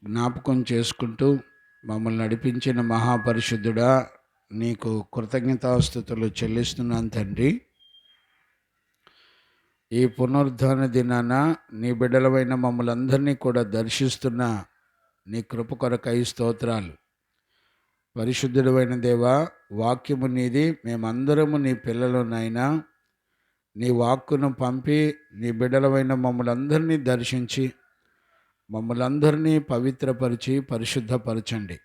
జ్ఞాపకం చేసుకుంటూ మమ్మల్ని నడిపించిన మహాపరిశుద్ధుడా, నీకు కృతజ్ఞతాస్తుతులు చెల్లిస్తున్నాను తండ్రి. ఈ పునరుద్ధాన దినాన నీ బిడ్డలమైన మమ్మల్ని అందరినీ కూడా దర్శిస్తున్న నీ కృప కొరకై స్తోత్రాలు. పరిశుద్ధుడైన దేవా, వాక్యము నీది, మేమందరము నీ పిల్లలునైనా. నీ వాక్కును పంపి నీ బిడ్డలమైన మమ్మల్ని అందరినీ దర్శించి మమ్మల్ని అందరినీ పవిత్రపరిచి పరిశుద్ధపరచండి.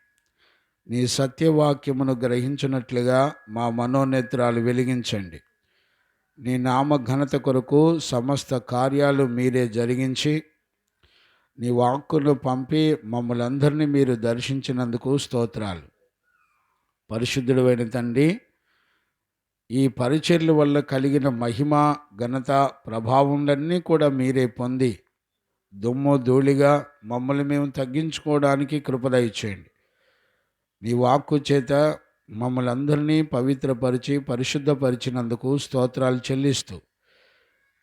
నీ సత్యవాక్యమును గ్రహించినట్లుగా మా మనోనేత్రాలు వెలిగించండి. నీ నామ ఘనత కొరకు సమస్త కార్యాలు మీరే జరిగించి నీ వాక్కును పంపి మమ్మల్ని అందరినీ మీరు దర్శించినందుకు స్తోత్రాలు. పరిశుద్ధుడైన తండ్రి, ఈ పరిచర్ల వల్ల కలిగిన మహిమ, ఘనత, ప్రభావములన్నీ కూడా మీరే పొంది దుమ్ము ధూళిగా మమ్మల్ని మేము తగ్గించుకోవడానికి కృప దయచేయండి. నీ వాక్కు చేత మమ్మల్ని అందరినీ పవిత్రపరిచి పరిశుద్ధపరిచినందుకు స్తోత్రాలు చెల్లిస్తూ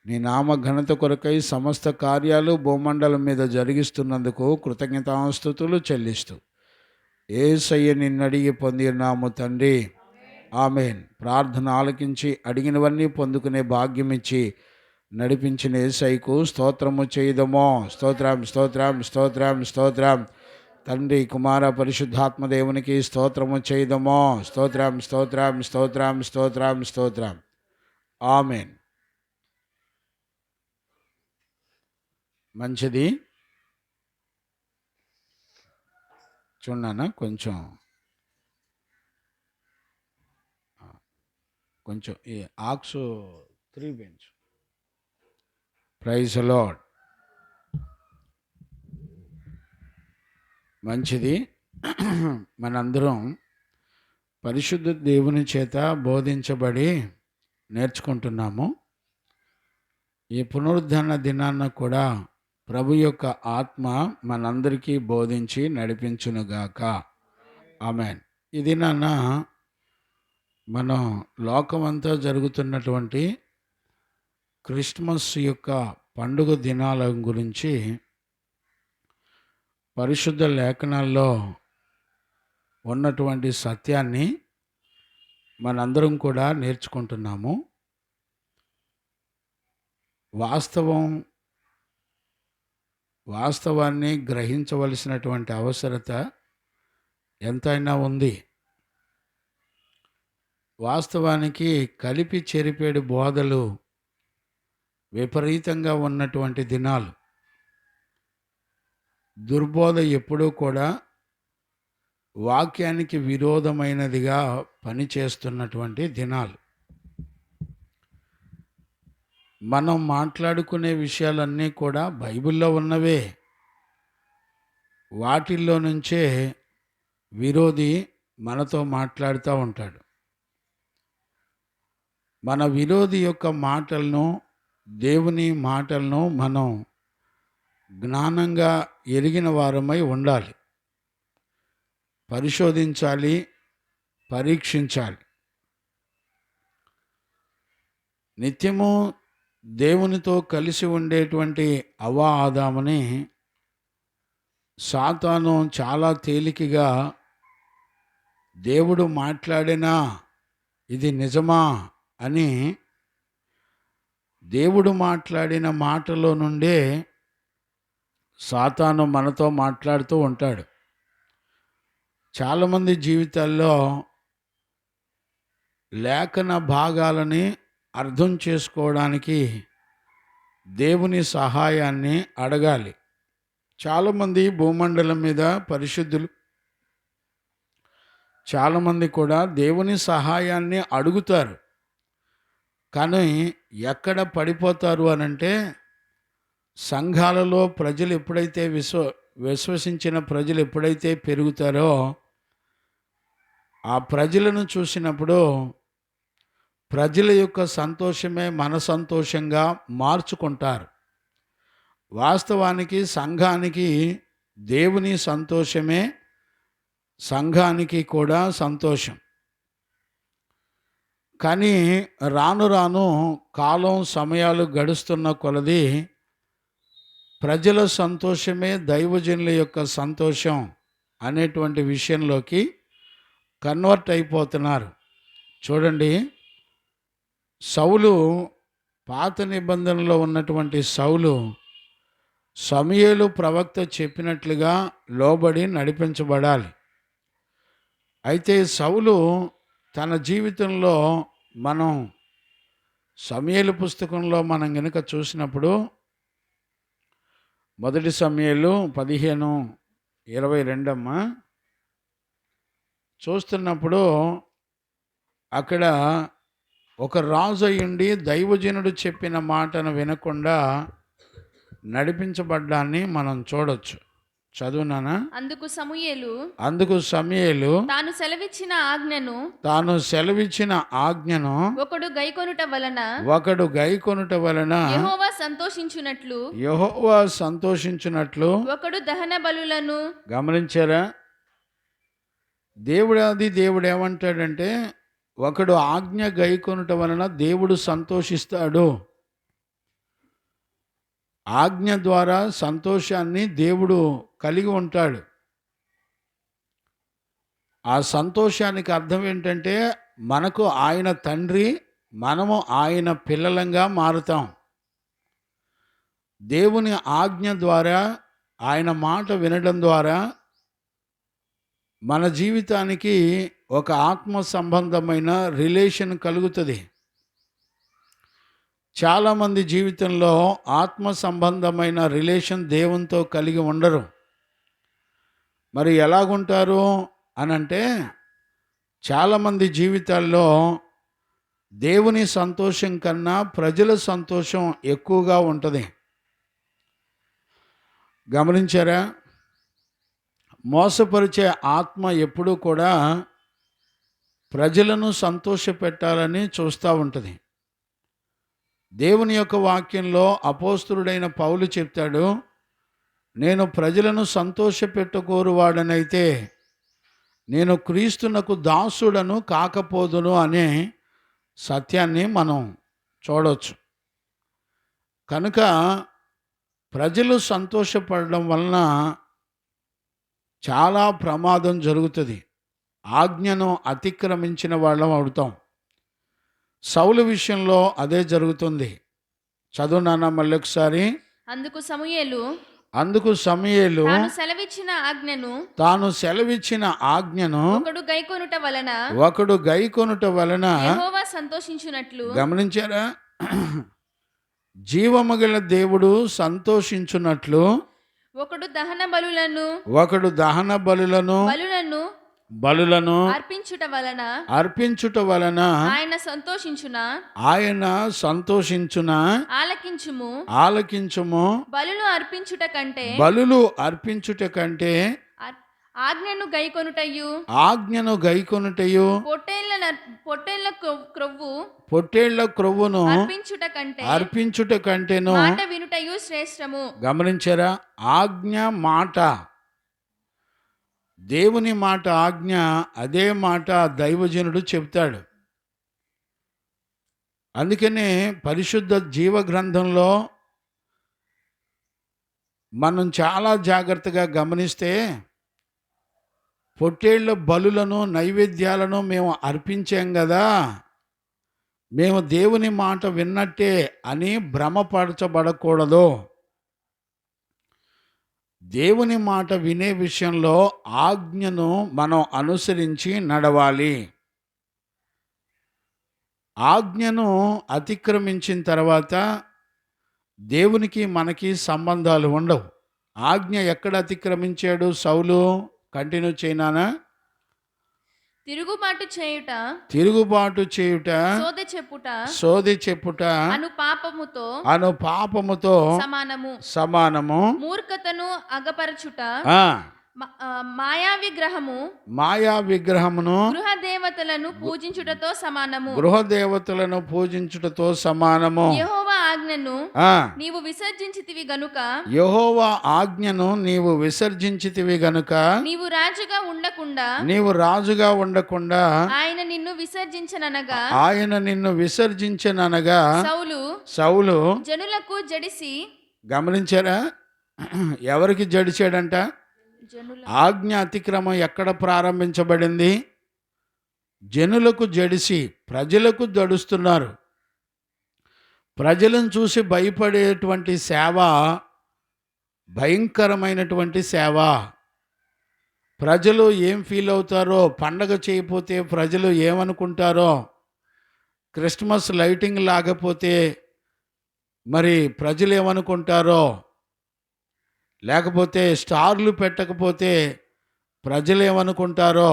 నీ నామ ఘనత కొరకై సమస్త కార్యాలు భూమండలం మీద జరిగిస్తున్నందుకు కృతజ్ఞతాస్తుతులు చెల్లిస్తూ యేసయ్య నిన్నడిగి పొందినాము తండ్రి, ఆమేన్. ప్రార్థన ఆలకించి అడిగినవన్నీ పొందుకునే భాగ్యమిచ్చి నడిపించిన యేసయ్యకు స్తోత్రము చేయదమో. స్తోత్రం స్తోత్రం స్తోత్రం స్తోత్రం. తండ్రి, కుమార, పరిశుద్ధాత్మ దేవునికి స్తోత్రము చేయదమో. స్తోత్రం స్తోత్రం స్తోత్రం స్తోత్రం స్తోత్రం. ఆమేన్. మంచిది. చూడనా, కొంచెం ఈ ఆక్స్ 3 బెంచ్. Praise lord. మంచిది. మనందరం పరిశుద్ధ దేవుని చేత బోధించబడి నేర్చుకుంటున్నాము. ఈ పునరుద్ధరణ దినాన్న కూడా ప్రభు యొక్క ఆత్మ మనందరికీ బోధించి నడిపించునుగాక. ఆమేన్. ఈ దినాన మనం లోకమంతా జరుగుతున్నటువంటి క్రిస్మస్ యొక్క పండుగ దినాల గురించి పరిశుద్ధ లేఖనాల్లో ఉన్నటువంటి సత్యాన్ని మనందరం కూడా నేర్చుకుంటున్నాము. వాస్తవాన్ని గ్రహించవలసినటువంటి అవసరత ఎంతైనా ఉంది. వాస్తవానికి కలిపి చెరిపేడు బోధలు విపరీతంగా ఉన్నటువంటి దినాలు. దుర్బోధ ఎప్పుడూ కూడా వాక్యానికి విరోధమైనదిగా పనిచేస్తున్నటువంటి దినాలు. మనం మాట్లాడుకునే విషయాలన్నీ కూడా బైబిల్లో ఉన్నవే. వాటిల్లో నుంచే విరోధి మనతో మాట్లాడుతూ ఉంటాడు. మన విరోధి యొక్క మాటలను, దేవుని మాటలను మనం జ్ఞానంగా ఎరిగిన వారమై ఉండాలి. పరిశోధించాలి, పరీక్షించాలి. నిత్యము దేవునితో కలిసి ఉండేటువంటి అవ్వా ఆదాముని సాతాను చాలా తేలికగా దేవుడు మాట్లాడినా ఇది నిజమా అని దేవుడు మాట్లాడిన మాటలో నుండే సాతాను మనతో మాట్లాడుతూ ఉంటాడు. చాలామంది జీవితాల్లో లేఖన భాగాలని అర్థం చేసుకోవడానికి దేవుని సహాయాన్ని అడగాలి. చాలామంది భూమండలం మీద పరిశుద్ధులు చాలామంది కూడా దేవుని సహాయాన్ని అడుగుతారు. కానీ ఎక్కడ పడిపోతారు అనంటే, సంఘాలలో ప్రజలు ఎప్పుడైతే విశ్వసించిన ప్రజలు ఎప్పుడైతే పెరుగుతారో ఆ ప్రజలను చూసినప్పుడు ప్రజల యొక్క సంతోషమే మన సంతోషంగా మార్చుకుంటారు. వాస్తవానికి సంఘానికి దేవుని సంతోషమే సంఘానికి కూడా సంతోషం. కానీ రాను రాను కాలం సమయాలు గడుస్తున్న కొలది ప్రజల సంతోషమే దైవజనుల యొక్క సంతోషం అనేటువంటి విషయంలోకి కన్వర్ట్ అయిపోతున్నారు. చూడండి, సౌలు, పాత నిబంధనలో ఉన్నటువంటి సౌలు సమూయేలు ప్రవక్త చెప్పినట్లుగా లోబడి నడిపించబడాలి. అయితే సౌలు తన జీవితంలో మనం సమూయేలు పుస్తకంలో మనం గనుక చూసినప్పుడు, మొదటి సమూయేలు 15:22 చూస్తున్నప్పుడు అక్కడ ఒక రాజు అయ్యుండి దైవజనుడు చెప్పిన మాటను వినకుండా నడిపించబడ్డాన్ని మనం చూడొచ్చు. చదువునానా? అందుకు సమూయేలు తాను సెలవిచ్చిన ఆజ్ఞను ఒకడు గైకొనుట వలన యెహోవా సంతోషించునట్లు ఒకడు దహన బలులను. గమనించారా? దేవుడు ఏమంటాడంటే, ఒకడు ఆజ్ఞ గైకొనుట వలన దేవుడు సంతోషిస్తాడు. ఆజ్ఞ ద్వారా సంతోషాన్ని దేవుడు కలిగి ఉంటాడు. ఆ సంతోషానికి అర్థం ఏంటంటే, మనకు ఆయన తండ్రి, మనము ఆయన పిల్లలంగా మారుతాం. దేవుని ఆజ్ఞ ద్వారా, ఆయన మాట వినడం ద్వారా మన జీవితానికి ఒక ఆత్మ సంబంధమైన రిలేషన్ కలుగుతుంది. చాలామంది జీవితంలో ఆత్మ సంబంధమైన రిలేషన్ దేవునితో కలిగి ఉండరు. మరి ఎలాగుంటారు అనంటే, చాలామంది జీవితాల్లో దేవుని సంతోషం కన్నా ప్రజల సంతోషం ఎక్కువగా ఉంటుంది. గమనించారా? మోసపరిచే ఆత్మ ఎప్పుడూ కూడా ప్రజలను సంతోషపెట్టాలని చూస్తూ ఉంటుంది. దేవుని యొక్క వాక్యంలో అపోస్తలుడైన పౌలు చెప్తాడు, నేను ప్రజలను సంతోషపెట్టుకోరువాడనైతే నేను క్రీస్తునకు దాసుడను కాకపోదును అనే సత్యాన్ని మనం చూడవచ్చు. కనుక ప్రజలు సంతోషపడడం వలన చాలా ప్రమాదం జరుగుతుంది. ఆజ్ఞను అతిక్రమించిన వాళ్ళం అవుతాం. సౌలు విషయంలో అదే జరుగుతుంది. చదువు నాన్న మళ్ళీ ఒకసారి. అందుకు సమూయేలు తాను సెలవిచ్చిన ఆజ్ఞను ఒకడు గైకొనుట వలన యెహోవా సంతోషించునట్లు. గమనించారా? జీవమగల దేవుడు సంతోషించున్నట్లు ఒకడు దహన బలులను అర్పించుట వలన ఆయన సంతోషించున. ఆలకించుము. బలులు అర్పించుట కంటే ఆజ్ఞను గైకొనుటయు పొట్టేళ్ల క్రొవ్వును అర్పించుట కంటేను మాట వినుటయు శ్రేష్టము. గమనించారా? ఆజ్ఞ, మాట, దేవుని మాట ఆజ్ఞ, అదే మాట దైవజనుడు చెప్తాడు. అందుకనే పరిశుద్ధ జీవ గ్రంథంలో మనం చాలా జాగ్రత్తగా గమనిస్తే, పొట్టేళ్ల బలులను, నైవేద్యాలను మేము అర్పించాం కదా, మేము దేవుని మాట విన్నట్టే అని భ్రమపరచబడకూడదు. దేవుని మాట వినే విషయంలో ఆజ్ఞను మనం అనుసరించి నడవాలి. ఆజ్ఞను అతిక్రమించిన తర్వాత దేవునికి మనకి సంబంధాలు ఉండవు. ఆజ్ఞ ఎక్కడ అతిక్రమించాడు సౌలు? కంటిన్యూ చేయనానా? తిరుగుబాటు చేయుట సోదె చెప్పుట అను పాపముతో సమానము. మూర్ఖతను అగపరచుట మాయా విగ్రహమును గృహ దేవతలను పూజించుటతో సమానము. యెహోవా ఆజ్ఞను నీవు విసర్జించితివి గనుక నీవు రాజుగా ఉండకుండా ఆయన నిన్ను విసర్జించననగా సౌలు జనులకు జడిసి. గమనించారా? ఎవరికి జడిచాడంట? జనుల ఆజ్ఞ అతిక్రమం ఎక్కడ ప్రారంభించబడింది? జనులకు జడిసి ప్రజలకు జడుస్తున్నారు. ప్రజలను చూసి భయపడేటువంటి సేవ భయంకరమైనటువంటి సేవ. ప్రజలు ఏం ఫీల్ అవుతారో, పండగ చేయకపోతే ప్రజలు ఏమనుకుంటారో, క్రిస్మస్ లైటింగ్ లాగపోతే మరి ప్రజలు ఏమనుకుంటారో, లేకపోతే స్టార్లు పెట్టకపోతే ప్రజలు ఏమనుకుంటారో,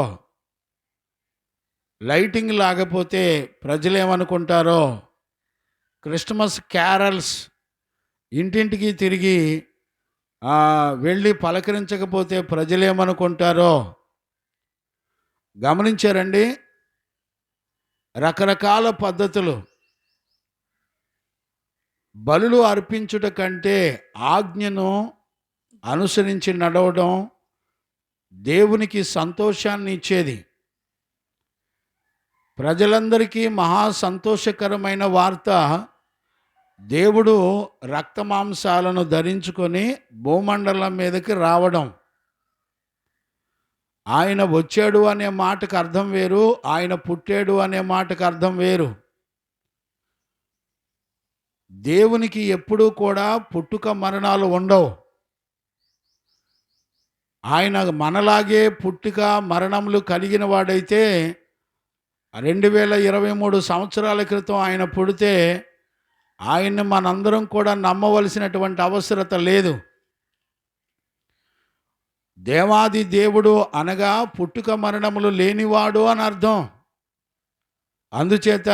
లైటింగ్ లాగపోతే ప్రజలు ఏమనుకుంటారో, క్రిస్మస్ క్యారల్స్ ఇంటింటికి తిరిగి వెళ్ళి పలకరించకపోతే ప్రజలేమనుకుంటారో గమనించారండి. రకరకాల పద్ధతులు. బలులు అర్పించుట కంటే ఆజ్ఞను అనుసరించి నడవడం దేవునికి సంతోషాన్ని ఇచ్చేది. ప్రజలందరికీ మహా సంతోషకరమైన వార్త, దేవుడు రక్తమాంసాలను ధరించుకొని భూమండలం మీదకి రావడం. ఆయన వచ్చాడు అనే మాటకు అర్థం వేరు, ఆయన పుట్టాడు అనే మాటకు అర్థం వేరు. దేవునికి ఎప్పుడూ కూడా పుట్టుక మరణాలు ఉండవు. ఆయన మనలాగే పుట్టుక మరణములు కలిగిన వాడైతే 2023 సంవత్సరాల క్రితం ఆయన పుడితే ఆయన్ని మనందరం కూడా నమ్మవలసినటువంటి అవసరత లేదు. దేవాది దేవుడు అనగా పుట్టుక మరణములు లేనివాడు అని అర్థం. అందుచేత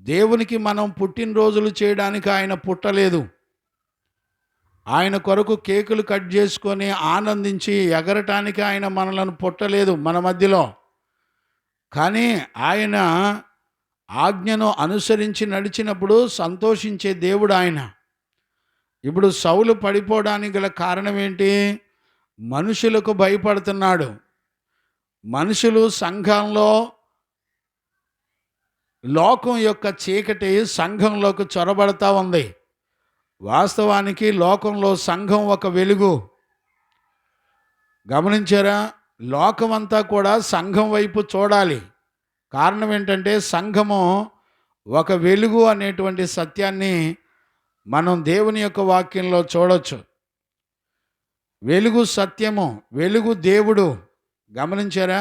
దేవునికి మనం పుట్టినరోజులు చేయడానికి ఆయన పుట్టలేదు. ఆయన కొరకు కేకులు కట్ చేసుకొని ఆనందించి ఎగరటానికి ఆయన మనలను పుట్టలేదు మన మధ్యలో. కానీ ఆయన ఆజ్ఞను అనుసరించి నడిచినప్పుడు సంతోషించే దేవుడు ఆయన. ఇప్పుడు సౌలు పడిపోవడానికి గల కారణం ఏంటి? మనుషులకు భయపడుతున్నాడు. మనుషులు సంఘంలో లోకం యొక్క చీకటి సంఘంలోకి చొరబడతా ఉంది. వాస్తవానికి లోకంలో సంఘం ఒక వెలుగు. గమనించారా? లోకమంతా కూడా సంఘం వైపు చూడాలి. కారణం ఏంటంటే సంఘము ఒక వెలుగు అనేటువంటి సత్యాన్ని మనం దేవుని యొక్క వాక్యంలో చూడొచ్చు. వెలుగు సత్యము, వెలుగు దేవుడు. గమనించారా?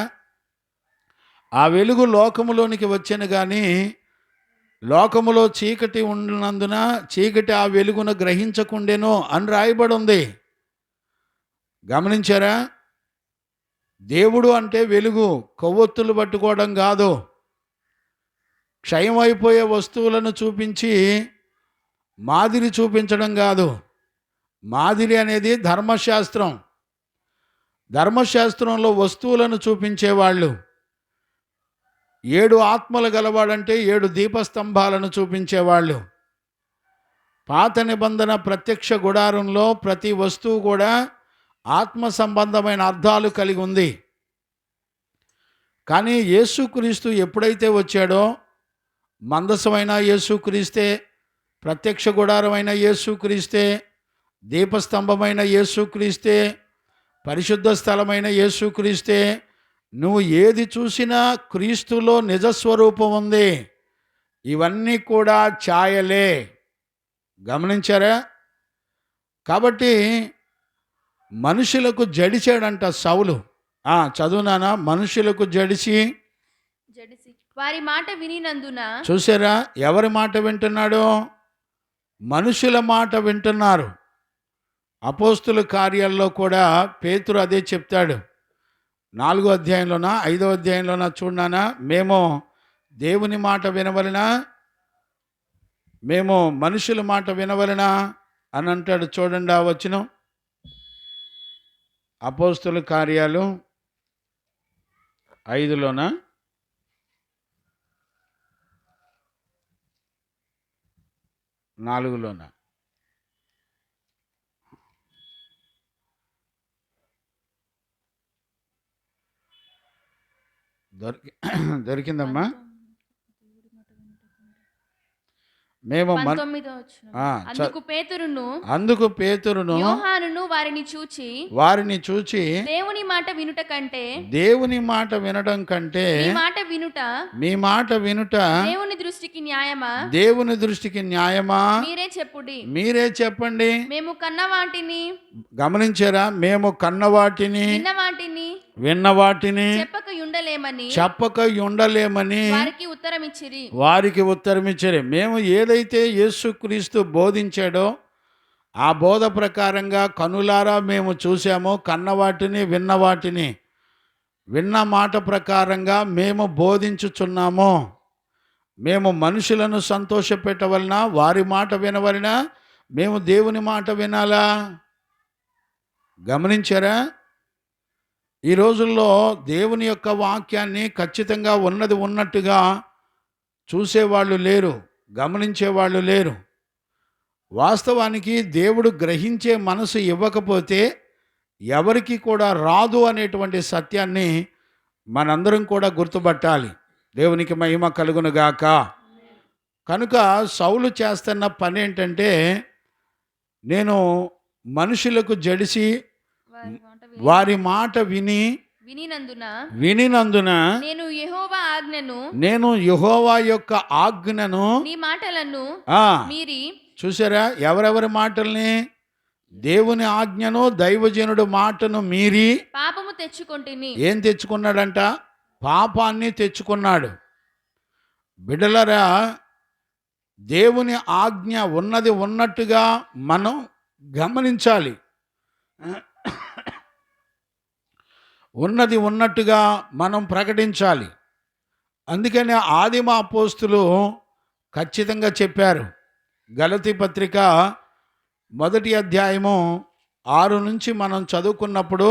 ఆ వెలుగు లోకములోనికి వచ్చాను కానీ లోకములో చీకటి ఉన్నందున చీకటి ఆ వెలుగును గ్రహించకుండెను అని రాయబడి ఉంది. గమనించారా? దేవుడు అంటే వెలుగు, కొవ్వొత్తులు పట్టుకోవడం కాదు. క్షయం అయిపోయే వస్తువులను చూపించి మాదిరి చూపించడం కాదు. మాదిరి అనేది ధర్మశాస్త్రం. ధర్మశాస్త్రంలో వస్తువులను చూపించేవాళ్ళు. 7 ఆత్మలు గలవాడంటే 7 దీపస్తంభాలను చూపించేవాళ్ళు. పాత నిబంధన ప్రత్యక్ష గుడారంలో ప్రతి వస్తువు కూడా ఆత్మ సంబంధమైన అర్థాలు కలిగి ఉంది. కానీ యేసుక్రీస్తు ఎప్పుడైతే వచ్చాడో, మందసమైన యేసుక్రీస్తే, ప్రత్యక్ష గుడారమైన యేసుక్రీస్తే, దీపస్తంభమైన యేసుక్రీస్తే, పరిశుద్ధ స్థలమైన యేసుక్రీస్తే, నువ్వు ఏది చూసినా క్రీస్తులో నిజస్వరూపం ఉంది. ఇవన్నీ కూడా ఛాయలే. గమనించారా? కాబట్టి మనుషులకు జడిచాడంట సౌలు. చదువునానా? మనుషులకు జడిసి వారి మాట వినినందున. చూసారా? ఎవరి మాట వింటున్నాడు? మనుషుల మాట వింటున్నారు. అపోస్తుల కార్యాల్లో కూడా పేతురు అదే చెప్తాడు. 4వ అధ్యాయంలోనా 5వ అధ్యాయంలోనా చూడనా, మేము దేవుని మాట వినవలనా, మేము మనుషుల మాట వినవలనా అని అంటాడు. చూడండి ఆ వచనం. అపోస్తుల కార్యాలు 5లోనా 4లోనా? దొరికిందమ్మా. మేము 19వ వచనం. ఆ, అందుకు పేతురును యోహానును వారిని చూచి దేవుని మాట వినడం కంటే మీ మాట వినుట దేవుని దృష్టికి న్యాయమా మీరే చెప్పండి. మేము కన్నవాటిని గమనించారా? మేము కన్నవాటిని విన్నవాటిని చెప్పక ఉండలేమని వారికి ఉత్తరం ఇచ్చిరి. మేము ఏదైతే యేసుక్రీస్తు బోధించాడో ఆ బోధ ప్రకారంగా కనులారా మేము చూసామో, కన్నవాటిని విన్నవాటిని విన్న మాట ప్రకారంగా మేము బోధించుచున్నాము. మేము మనుషులను సంతోషపెట్టవలన, వారి మాట వినవలన, మేము దేవుని మాట వినాలా? గమనించారా? ఈ రోజుల్లో దేవుని యొక్క వాక్యాన్ని ఖచ్చితంగా ఉన్నది ఉన్నట్టుగా చూసేవాళ్ళు లేరు, గమనించేవాళ్ళు లేరు. వాస్తవానికి దేవుడు గ్రహించే మనసు ఇవ్వకపోతే ఎవరికి కూడా రాదు అనేటువంటి సత్యాన్ని మనందరం కూడా గుర్తుపట్టాలి. దేవునికి మహిమ కలుగునుగాక. కనుక సౌలు చేస్తున్న పని ఏంటంటే, నేను మనుషులకు జడిసి వారి మాట వినినందున నేను యెహోవా యొక్క ఆజ్ఞను చూసారా? ఎవరెవరి మాటల్ని? దేవుని ఆజ్ఞను, దైవజనుడు మాటను మీరి పాపము తెచ్చుకొంటిని. ఏం తెచ్చుకున్నాడంట? పాపాన్ని తెచ్చుకున్నాడు. బిడ్డలరా, దేవుని ఆజ్ఞ ఉన్నది ఉన్నట్టుగా మనం గమనించాలి. ఉన్నది ఉన్నట్టుగా మనం ప్రకటించాలి. అందుకని ఆదిమ అపోస్తులు ఖచ్చితంగా చెప్పారు. గలతీ పత్రిక 1వ అధ్యాయము 6 నుంచి మనం చదువుకున్నప్పుడు,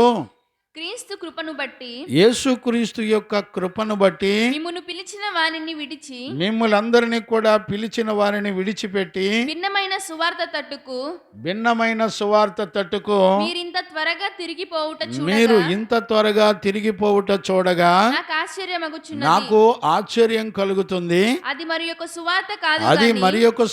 క్రీస్తు కృపను బట్టి, యేసుక్రీస్తు యొక్క కృపను బట్టి మిమ్మును పిలిచిన వారిని విడిచి, మిమ్మల్ందరినీ కూడా పిలిచిన వారిని విడిచిపెట్టి భిన్నమైన సువార్త తట్టుకు మీరు ఇంత త్వరగా తిరిగిపోవుట చూడగా నాకు ఆశ్చర్యం కలుగుతుంది. అది మరి యొక్క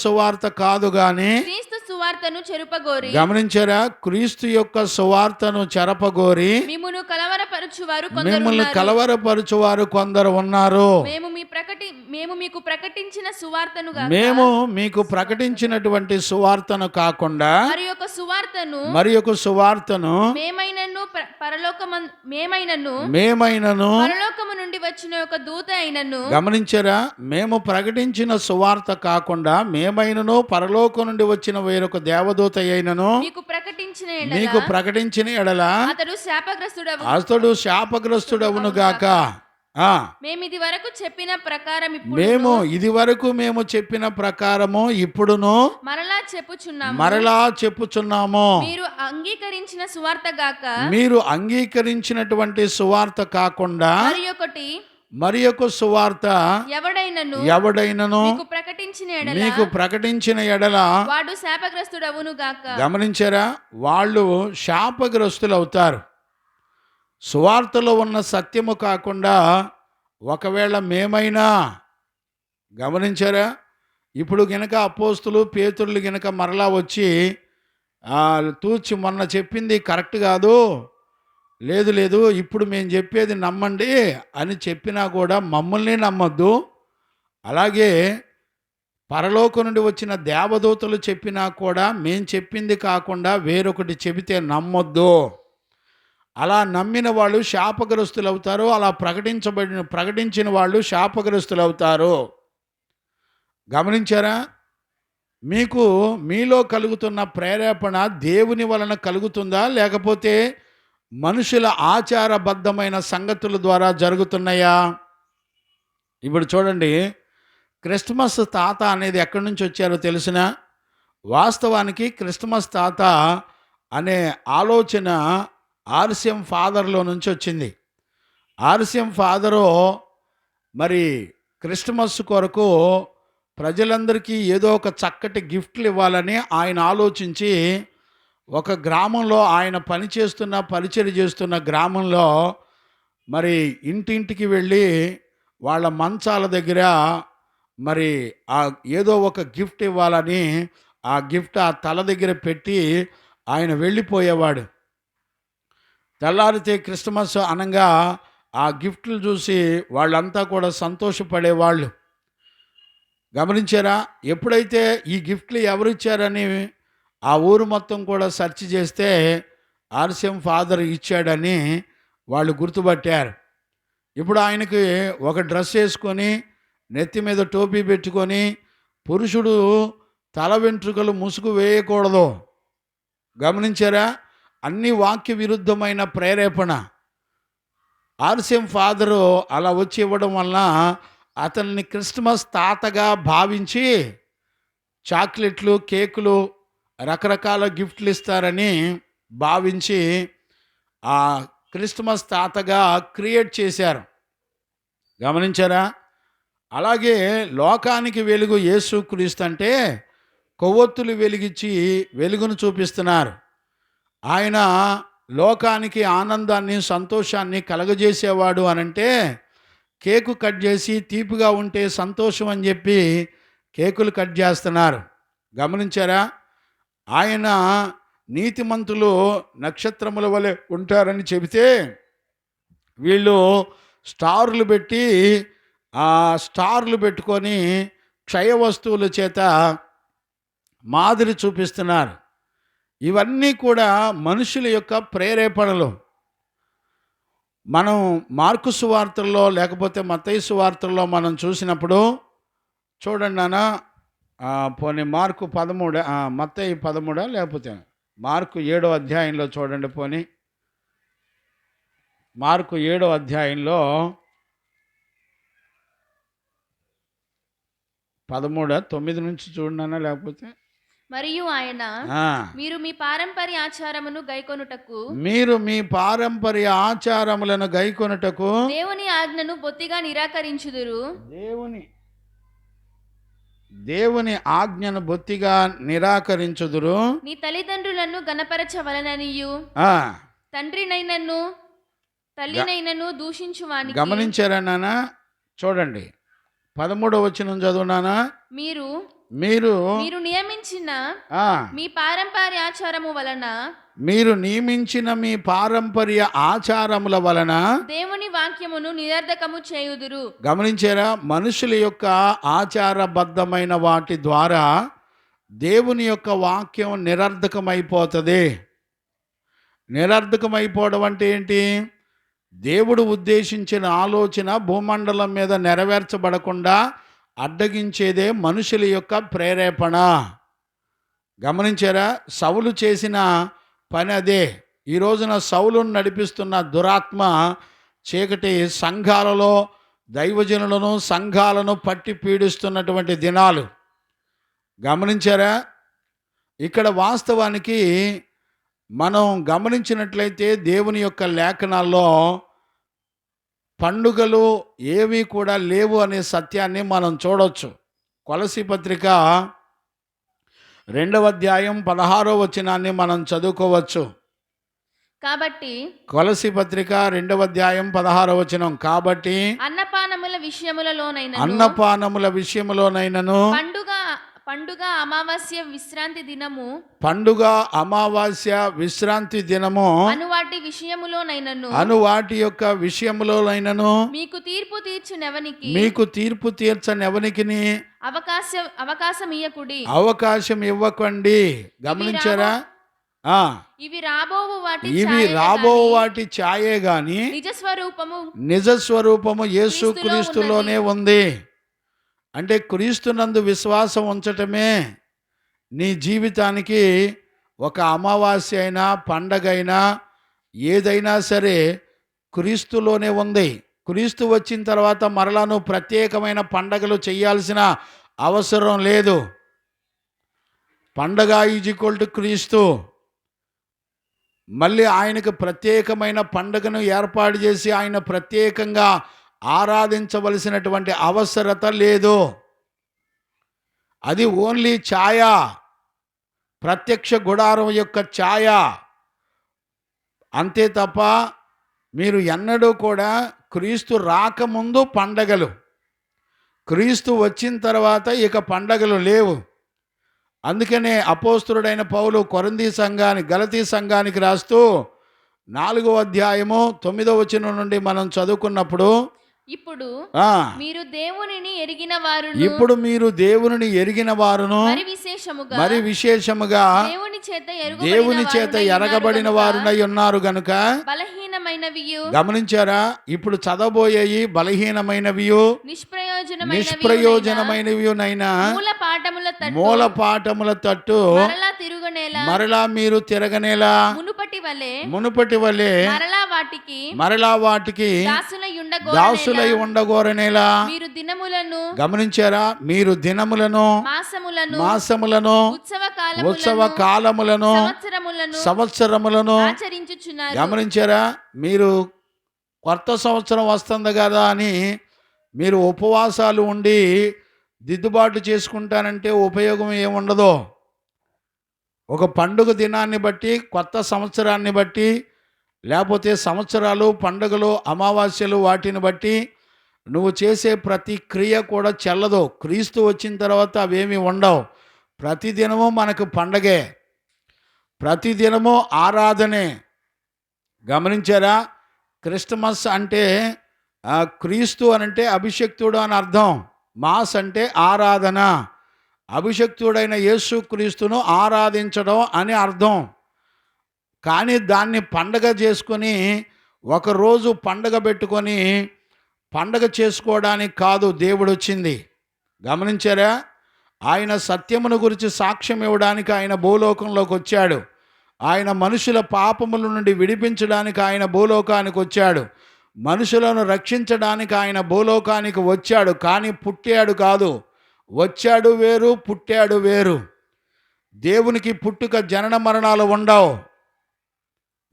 సువార్త కాదు గాని క్రీస్తు సువార్తను చెరపగోరి. గమనించారా? క్రీస్తు యొక్క సువార్తను చెరపగోరి మిమ్మల్ని కలవరపరచువారు కొందరు ఉన్నారు. మేము మీకు ప్రకటించినటువంటి సువార్తను కాకుండా మరి యొక్క సువార్తను పరలోకము నుండి వచ్చిన ఒక దూత అయినను. గమనించారా? మేము ప్రకటించిన సువార్త కాకుండా మేమైనను పరలోకం నుండి వచ్చిన వేరొక దేవదూత అయినను మీకు ప్రకటించిన ఎడల అతడు శాపగ్రస్తుడవును గాక. మేము ఇది వరకు చెప్పిన ప్రకారము ఇప్పుడును మరలా చెప్పుచున్నాము. మీరు అంగీకరించినటువంటి సువార్త కాకుండా మరి యొక్క సువార్త ఎవడైనను మీకు ప్రకటించిన ఎడల వాడు శాపగ్రస్తుడవును గాక. గమనించారా? వాళ్ళు శాపగ్రస్తులవుతారు. సువార్తలో ఉన్న సత్యము కాకుండా ఒకవేళ మేమైనా, గమనించారా? ఇప్పుడు గనక అపోస్తులు పేతురులు గనక మరలా వచ్చి తూచి మొన్న చెప్పింది కరెక్ట్ కాదు, లేదు ఇప్పుడు మేము చెప్పేది నమ్మండి అని చెప్పినా కూడా మమ్మల్ని నమ్మొద్దు. అలాగే పరలోకం నుండి వచ్చిన దేవదూతలు చెప్పినా కూడా మేము చెప్పింది కాకుండా వేరొకటి చెబితే నమ్మొద్దు. అలా నమ్మిన వాళ్ళు శాపగ్రస్తులు అవుతారు. అలా ప్రకటించిన వాళ్ళు శాపగ్రస్తులు అవుతారు. గమనించారా? మీలో కలుగుతున్న ప్రేరేపణ దేవుని వలన కలుగుతుందా, లేకపోతే మనుషుల ఆచారబద్ధమైన సంగతుల ద్వారా జరుగుతున్నాయా? ఇప్పుడు చూడండి, క్రిస్మస్ తాత అనేది ఎక్కడి నుంచి వచ్చారో తెలిసిన? వాస్తవానికి క్రిస్మస్ తాత అనే ఆలోచన ఆర్సిఎం ఫాదర్లో నుంచి వచ్చింది. ఆర్సిఎం ఫాదరు మరి క్రిస్మస్ కొరకు ప్రజలందరికీ ఏదో ఒక చక్కటి గిఫ్ట్లు ఇవ్వాలని ఆయన ఆలోచించి ఒక గ్రామంలో, ఆయన పరిచయం చేస్తున్న గ్రామంలో మరి ఇంటింటికి వెళ్ళి వాళ్ళ మంచాల దగ్గర మరి ఆ ఏదో ఒక గిఫ్ట్ ఇవ్వాలని ఆ గిఫ్ట్ ఆ తల దగ్గర పెట్టి ఆయన వెళ్ళిపోయేవాడు. తెల్లారితే క్రిస్మస్ అనంగా ఆ గిఫ్ట్లు చూసి వాళ్ళంతా కూడా సంతోషపడేవాళ్ళు. గమనించారా? ఎప్పుడైతే ఈ గిఫ్ట్లు ఎవరిచ్చారని ఆ ఊరు మొత్తం కూడా సెర్చ్ చేస్తే ఆర్‌సీఎం ఫాదర్ ఇచ్చాడని వాళ్ళు గుర్తుపట్టారు. ఇప్పుడు ఆయనకి ఒక డ్రెస్ వేసుకొని, నెత్తి మీద టోపీ పెట్టుకొని, పురుషుడు తల వెంట్రుకలు ముసుగు వేయకూడదు. గమనించారా? అన్ని వాక్య విరుద్ధమైన ప్రేరేపణ. ఆర్‌సీఎం ఫాదరు అలా వచ్చి ఇవ్వడం వలన అతన్ని క్రిస్మస్ తాతగా భావించి చాక్లెట్లు, కేకులు, రకరకాల గిఫ్ట్లు ఇస్తారని భావించి ఆ క్రిస్మస్ తాతగా క్రియేట్ చేశారు. గమనించారా? అలాగే లోకానికి వెలుగు యేసుక్రీస్తు అంటే కొవ్వొత్తులు వెలిగించి వెలుగును చూపిస్తున్నారు. ఆయన లోకానికి ఆనందాన్ని, సంతోషాన్ని కలగజేసేవాడు అనంటే కేకు కట్ చేసి తీపిగా ఉంటే సంతోషం అని చెప్పి కేకులు కట్ చేస్తున్నారు. గమనించారా? ఆయన నీతిమంతులు నక్షత్రముల వలె ఉంటారని చెబితే వీళ్ళు స్టార్లు పెట్టి ఆ స్టార్లు పెట్టుకొని క్షయ వస్తువుల చేత మాదిరి చూపిస్తున్నారు. ఇవన్నీ కూడా మనుషుల యొక్క ప్రేరేపణలు. మనం మార్కు సువార్తల్లో లేకపోతే మత్తయి సువార్తల్లో మనం చూసినప్పుడు చూడండి నాన్న, పోనీ మార్కు 13, మత్తయి 13 లేకపోతే మార్కు 7వ అధ్యాయంలో చూడండి. పోనీ మార్కు 7వ అధ్యాయంలో 13:9 నుంచి చూడన్నా లేకపోతే మరియు ఆయన మీరు మీ పారంపర్య ఆచారమును గైకొనుటకు ఆచారములను గైకొనుటకు దేవుని ఆజ్ఞను బొత్తిగా నిరాకరించుదురు. దేవుని ఆజ్ఞను బొత్తిగా నిరాకరించుదురు. నీ తల్లిదండ్రులను గణపరచవలననియు తండ్రినైనను తల్లినైనను దూషించువానికి. గమనించారా నాన్న? చూడండి 13వ వచనం చదువునానా. మీరు నియమించిన మీ పారంపర్య ఆచారము వలన మీ పారంపర్య ఆచారముల వలన దేవుని వాక్యమును నిరర్ధకము చేయుదురు. గమనించారా? మనుషుల యొక్క ఆచారబద్ధమైన వాటి ద్వారా దేవుని యొక్క వాక్యం నిరర్ధకమైపోతుంది. నిరర్ధకమైపోవడం అంటే ఏంటి? దేవుడు ఉద్దేశించిన ఆలోచన భూమండలం మీద నెరవేర్చబడకుండా అడ్డగించేదే మనుషుల యొక్క ప్రేరేపణ. గమనించారా? సౌలు చేసిన పని అదే. ఈ రోజున సౌలును నడిపిస్తున్న దురాత్మ చీకటి సంఘాలలో దైవజనులను, సంఘాలను పట్టి పీడిస్తున్నటువంటి దినాలు. గమనించారా? ఇక్కడ వాస్తవానికి మనం గమనించినట్లయితే దేవుని యొక్క లేఖనాల్లో పండుగలు ఏమీ కూడా లేవు అనే సత్యాన్ని మనం చూడవచ్చు. కొలసీ పత్రిక 2వ అధ్యాయం 16వ వచనాన్ని మనం చదువుకోవచ్చు. కాబట్టి కొలసీ పత్రిక 2వ అధ్యాయం 16వ వచనం, కాబట్టి అన్నపానముల విషయములోనైనను పండుగ అమావాస్య విశ్రాంతి దినము అను వాటి యొక్క విషయములోనైనను మీకు తీర్పు తీర్చనెవనికి అవకాశం ఇవ్వకండి. గమనించారా? ఇవి రాబో వాటి ఛాయే గాని నిజ స్వరూపము యేసుక్రీస్తులోనే ఉంది. అంటే క్రీస్తునందు విశ్వాసం ఉంచటమే నీ జీవితానికి ఒక అమావాస్య అయినా, పండగ అయినా, ఏదైనా సరే క్రీస్తులోనే ఉంది. క్రీస్తు వచ్చిన తర్వాత మరలా నువ్వు ప్రత్యేకమైన పండగలు చేయాల్సిన అవసరం లేదు. పండగ = క్రీస్తు. మళ్ళీ ఆయనకు ప్రత్యేకమైన పండుగను ఏర్పాటు చేసి ఆయన ప్రత్యేకంగా ఆరాధించవలసినటువంటి అవసరత లేదు. అది ఓన్లీ ఛాయ, ప్రత్యక్ష గుడారం యొక్క ఛాయ అంతే తప్ప మీరు ఎన్నడూ కూడా క్రీస్తు రాకముందు పండగలు, క్రీస్తు వచ్చిన తర్వాత ఇక పండగలు లేవు. అందుకనే అపోస్తులుడైన పౌలు కొరింథీ సంఘానికి, గలతీ సంఘానికి రాస్తూ 4వ అధ్యాయము 9వ వచనం నుండి మనం చదువుకున్నప్పుడు, ఇప్పుడు ఆ మీరు దేవునిని ఎరిగిన వారును, ఇప్పుడు మీరు దేవునిని ఎరిగిన వారును, మరి విశేషముగా దేవుని చేత ఎరగబడిన వారునై ఉన్నారు గనుక. బలహీనమైనవియు, గమనించారా? ఇప్పుడు చదవబోయేవి బలహీనమైనవియు నిష్ప్రయోజనమైనవియునైనా మూల పాఠముల తట్టు మరలా మీరు తిరగనేలా మునుపటి వలె మరలా వాటికి దాసులై ఉండగోరనేలా. గమనించారా? మీరు దినములను మాసములను ఉత్సవ కాలములను సంవత్సరములను గమనించారా? మీరు కొత్త సంవత్సరం వస్తుంది కదా అని మీరు ఉపవాసాలు ఉండి దిద్దుబాటు చేసుకుంటానంటే ఉపయోగం ఏముండదో. ఒక పండుగ దినాన్ని బట్టి, కొత్త సంవత్సరాన్ని బట్టి, లేకపోతే సంవత్సరాలు, పండుగలు, అమావాస్యలు వాటిని బట్టి నువ్వు చేసే ప్రతి క్రియ కూడా చెల్లదు. క్రీస్తు వచ్చిన తర్వాత అవేమీ ఉండవు. ప్రతిదినము మనకు పండగే, ప్రతిదినము ఆరాధనే. గమనించారా? క్రిస్టమస్ అంటే క్రీస్తు అనంటే అభిషక్తుడు అని అర్థం. మాస్ అంటే ఆరాధన. అభిషక్తుడైన యేసు క్రీస్తును ఆరాధించడం అని అర్థం. కానీ దాన్ని పండగ చేసుకొని, ఒకరోజు పండగ పెట్టుకొని పండగ చేసుకోవడానికి కాదు దేవుడు వచ్చింది. గమనించారా? ఆయన సత్యమును గురించి సాక్ష్యం ఇవ్వడానికి ఆయన భూలోకంలోకి వచ్చాడు. ఆయన మనుషుల పాపముల నుండి విడిపించడానికి ఆయన భూలోకానికి వచ్చాడు. మనుషులను రక్షించడానికి ఆయన భూలోకానికి వచ్చాడు. కానీ పుట్టాడు కాదు. వచ్చాడు వేరు, పుట్టాడు వేరు. దేవునికి పుట్టుక, జనన మరణాలు ఉండవు.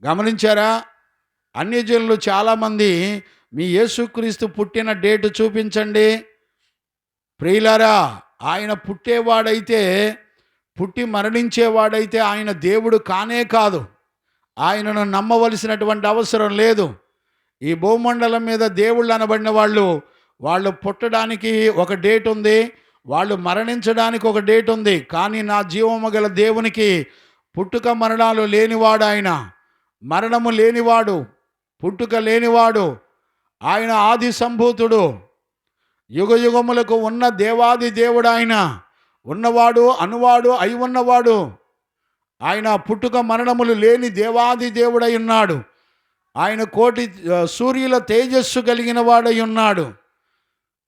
గమనించారా? అన్యజనులు చాలామంది మీ యేసుక్రీస్తు పుట్టిన డేటు చూపించండి. ప్రియులారా, ఆయన పుట్టేవాడైతే, పుట్టి మరణించేవాడైతే ఆయన దేవుడు కానే కాదు. ఆయనను నమ్మవలసినటువంటి అవసరం లేదు. ఈ భూమండలం మీద దేవుళ్ళు అనబడిన వాళ్ళు పుట్టడానికి ఒక డేట్ ఉంది, వాళ్ళు మరణించడానికి ఒక డేట్ ఉంది. కానీ నా జీవము గల దేవునికి పుట్టుక మరణాలు లేనివాడు ఆయన. మరణము లేనివాడు, పుట్టుక లేనివాడు. ఆయన ఆది సంభూతుడు, యుగ యుగములకు ఉన్న దేవాది దేవుడు ఆయన. ఉన్నవాడు, అనువాడు, అయి ఉన్నవాడు. ఆయన పుట్టుక మరణములు లేని దేవాది దేవుడై ఉన్నాడు. ఆయన కోటి సూర్యుల తేజస్సు కలిగిన వాడై ఉన్నాడు.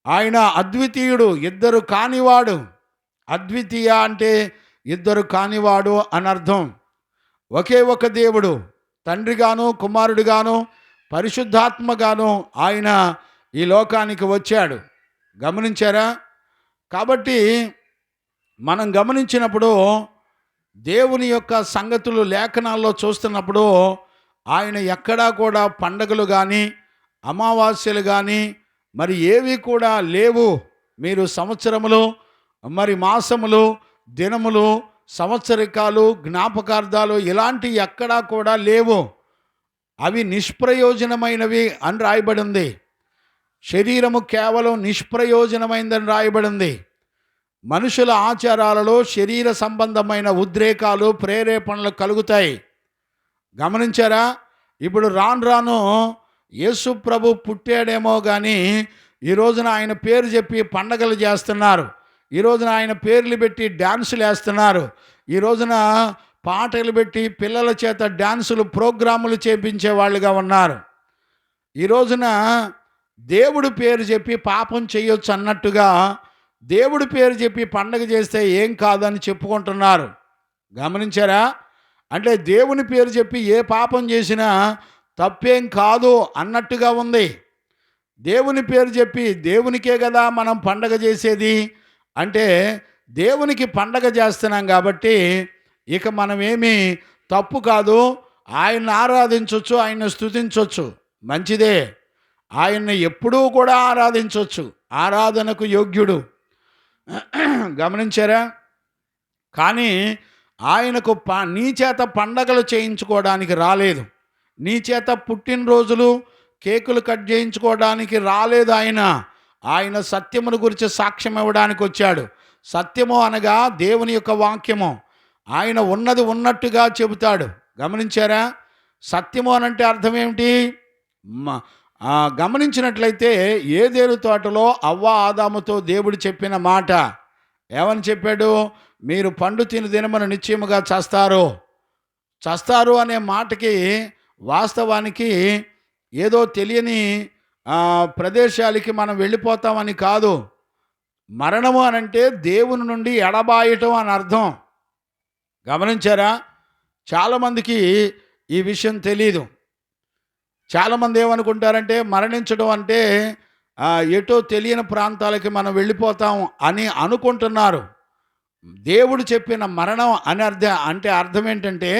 ఆయన అద్వితీయుడు, ఇద్దరు కానివాడు. అద్వితీయ అంటే ఇద్దరు కానివాడు అనర్థం. ఒకే ఒక దేవుడు, తండ్రిగాను, కుమారుడిగాను, పరిశుద్ధాత్మగాను ఆయన ఈ లోకానికి వచ్చాడు. గమనించారా? కాబట్టి మనం గమనించినప్పుడు దేవుని యొక్క సంగతులు లేఖనాల్లో చూస్తున్నప్పుడు ఆయన ఎక్కడా కూడా పండగలు కానీ, అమావాస్యలు కానీ మరి ఏవి కూడా లేవు. మీరు సంవత్సరములు, మరి మాసములు, దినములు, సంవత్సరికాలు, జ్ఞాపకార్థాలు ఇలాంటి ఎక్కడా కూడా లేవు. అవి నిష్ప్రయోజనమైనవి అని రాయబడింది. శరీరము కేవలం నిష్ప్రయోజనమైందని రాయబడింది. మనుషుల ఆచారాలలో శరీర సంబంధమైన ఉద్రేకాలు, ప్రేరేపణలు కలుగుతాయి. గమనించారా? ఇప్పుడు రాను రాను యేసు ప్రభు పుట్టాడేమో కానీ ఈ రోజున ఆయన పేరు చెప్పి పండగలు చేస్తున్నారు. ఈ రోజున ఆయన పేర్లు పెట్టి డ్యాన్సులు వేస్తున్నారు. ఈ రోజున పాటలు పెట్టి పిల్లల చేత డ్యాన్సులు, ప్రోగ్రాములు చేపించే వాళ్ళుగా ఉన్నారు. ఈ రోజున దేవుడు పేరు చెప్పి పాపం చేయొచ్చు అన్నట్టుగా దేవుడి పేరు చెప్పి పండగ చేస్తే ఏం కాదని చెప్పుకుంటున్నారు. గమనించారా? అంటే దేవుని పేరు చెప్పి ఏ పాపం చేసినా తప్పేం కాదు అన్నట్టుగా ఉంది. దేవుని పేరు చెప్పి దేవునికే కదా మనం పండగ చేసేది అంటే దేవునికి పండగ చేస్తున్నాం కాబట్టి ఇక మనమేమీ తప్పు కాదు. ఆయన్ని ఆరాధించవచ్చు, ఆయన్ని స్తుతించవచ్చు, మంచిదే. ఆయన్ని ఎప్పుడూ కూడా ఆరాధించవచ్చు, ఆరాధనకు యోగ్యుడు. గమనించారా? కానీ ఆయనకు నీ చేత పండగలు చేయించుకోవడానికి రాలేదు. నీ చేత పుట్టినరోజులు, కేకులు కట్ చేయించుకోవడానికి రాలేదు. ఆయన సత్యమును గురించి సాక్ష్యం ఇవ్వడానికి వచ్చాడు. సత్యము అనగా దేవుని యొక్క వాక్యము. ఆయన ఉన్నది ఉన్నట్టుగా చెబుతాడు. గమనించారా? సత్యము అనంటే అర్థం ఏమిటి? గమనించినట్లయితే ఏదేను తోటలో అవ్వ ఆదాముతో దేవుడు చెప్పిన మాట ఏమని చెప్పాడు? మీరు పండు తిని దినమున నిశ్చయముగా చస్తారు అనే మాటకి వాస్తవానికి ఏదో తెలియని ప్రదేశాలకి మనం వెళ్ళిపోతామని కాదు. మరణము అనంటే దేవుని నుండి ఎడబాయటం అని అర్థం. గమనించారా? చాలామందికి ఈ విషయం తెలీదు. చాలామంది ఏమనుకుంటారంటే మరణించడం అంటే ఎటో తెలియని ప్రాంతాలకి మనం వెళ్ళిపోతాం అని అనుకుంటున్నారు. దేవుడు చెప్పిన మరణం అని అర్థం ఏంటంటే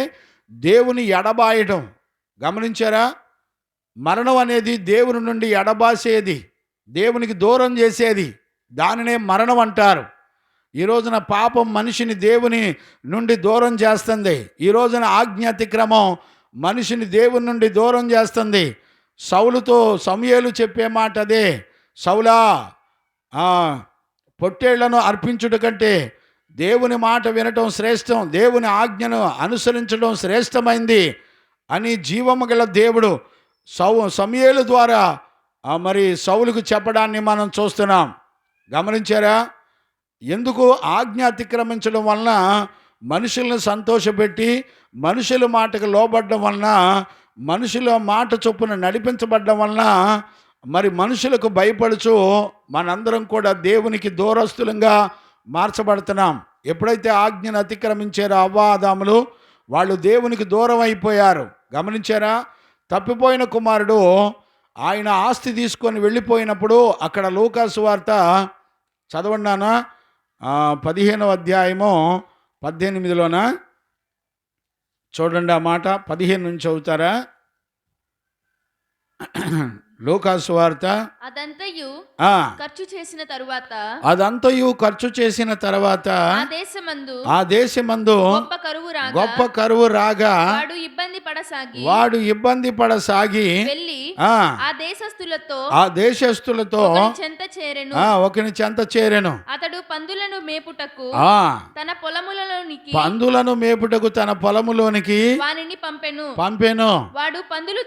దేవుని ఎడబాయటం. గమనించారా? మరణం అనేది దేవుని నుండి ఎడబాసేది, దేవునికి దూరం చేసేది, దానినే మరణం అంటారు. ఈ రోజున పాపం మనిషిని దేవుని నుండి దూరం చేస్తుంది. ఈ రోజున ఆజ్ఞ అతిక్రమం మనిషిని దేవుని నుండి దూరం చేస్తుంది. సౌలుతో సమూయేలు చెప్పే మాట అదే, సౌలా పొట్టేళ్లను అర్పించుట కంటే దేవుని మాట వినటం శ్రేష్టం, దేవుని ఆజ్ఞను అనుసరించడం శ్రేష్టమైంది అని జీవము గల దేవుడు సమూయేలు ద్వారా మరి సౌలుకు చెప్పడాన్ని మనం చూస్తున్నాం. గమనించారా? ఎందుకు? ఆజ్ఞ అతిక్రమించడం వలన మనుషులను సంతోషపెట్టి మనుషుల మాటకు లోబడడం వలన, మనుషుల మాట చొప్పున నడిపించబడడం వలన మరి మనుషులకు భయపడుచు మనందరం కూడా దేవునికి దూరస్తులంగా మార్చబడుతున్నాం. ఎప్పుడైతే ఆజ్ఞను అతిక్రమించారో అవ్వ ఆదాములు, వాళ్ళు దేవునికి దూరం అయిపోయారు. గమనించారా? తప్పిపోయిన కుమారుడు ఆయన ఆస్తి తీసుకొని వెళ్ళిపోయినప్పుడు అక్కడ లూకాసు వార్త చదవండానా 15వ అధ్యాయము 18లోన చూడండి. ఆ మాట 15 నుంచి చదువుతారా? లూకాసు వార్త అదంతయు ఖర్చు చేసిన తరువాత ఆ దేశమందు గొప్ప కరువు రాగా వాడు ఇబ్బంది పడసాగి ఆ దేశస్థులతో ఒకని చెంత చేరెను. అతడు పందులను మేపుటకు తన పొలములోనికి వానిని పంపెను. వాడు పందులు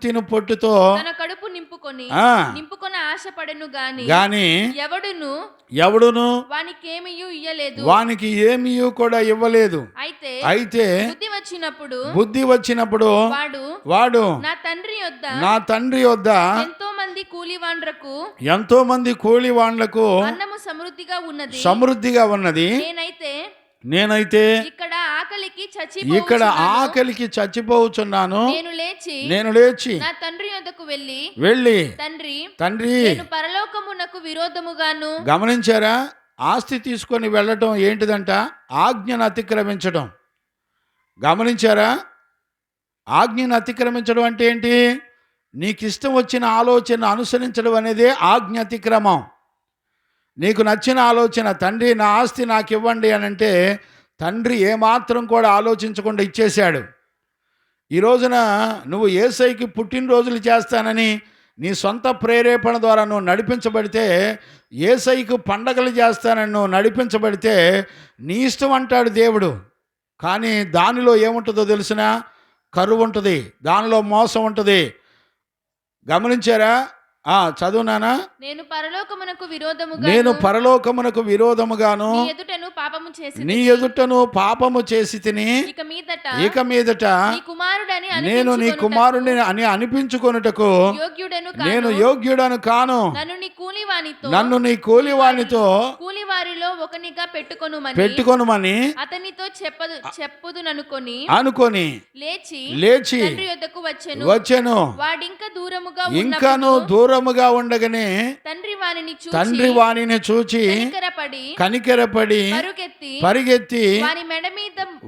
తిను పొట్టుతో తన కడుపు నింపుకొని ఆశపడెను గాని ఎవడును వానికి ఏమీ కూడా ఇవ్వలేదు. అయితే బుద్ధి వచ్చినప్పుడు వాడు నా తండ్రి యొద్ద ఎంతో మంది కూలివాండ్లకు అన్నము సమృద్ధిగా ఉన్నది. నేనైతే ఇక్కడ ఆకలికి చచ్చిపోతున్నాను. నేను లేచి నా తండ్రి యొద్దకు వెళ్ళి తండ్రి పరలోకమునకు విరోధముగాను. గమనించారా? ఆస్తి తీసుకొని వెళ్ళటం ఏంటిదంట? ఆజ్ఞను అతిక్రమించడం. గమనించారా? ఆజ్ఞను అతిక్రమించడం అంటే ఏంటి? నీకు ఇష్టం వచ్చిన ఆలోచన అనుసరించడం అనేదే ఆజ్ఞ అతిక్రమం. నీకు నచ్చిన ఆలోచన, తండ్రి నా ఆస్తి నాకు ఇవ్వండి అని అంటే తండ్రి ఏమాత్రం కూడా ఆలోచించకుండా ఇచ్చేశాడు. ఈ రోజున నువ్వు యేసయ్యకి పుట్టినరోజులు చేస్తానని నీ సొంత ప్రేరేపణ ద్వారా నువ్వు నడిపించబడితే, యేసయ్యకు పండగలు చేస్తానని నువ్వు నడిపించబడితే నీ ఇష్టం అంటాడు దేవుడు. కానీ దానిలో ఏముంటుందో తెలిసిన? కరువు ఉంటుంది, దానిలో మోసం ఉంటుంది. గమనించారా? చదువునానా? నేను పరలోకమునకు విరోధముగాను నీ ఎదుటను పాపము చేసి తిని ఇక మీదట నేను నీ కుమారుడిని అని అనిపించుకొనుటకు నేను యోగ్యుడను కాను. నన్ను నీ కూలివానితో కూలివారిలో ఒకనిగా పెట్టుకొనుమని అతనితో చెప్పుదుననుకొని లేచి వచ్చెను. వాడింకా ఇంకాను దూరముగా ఉండగానే తండ్రి వానిని చూచి కనికెరపడి పరిగెత్తి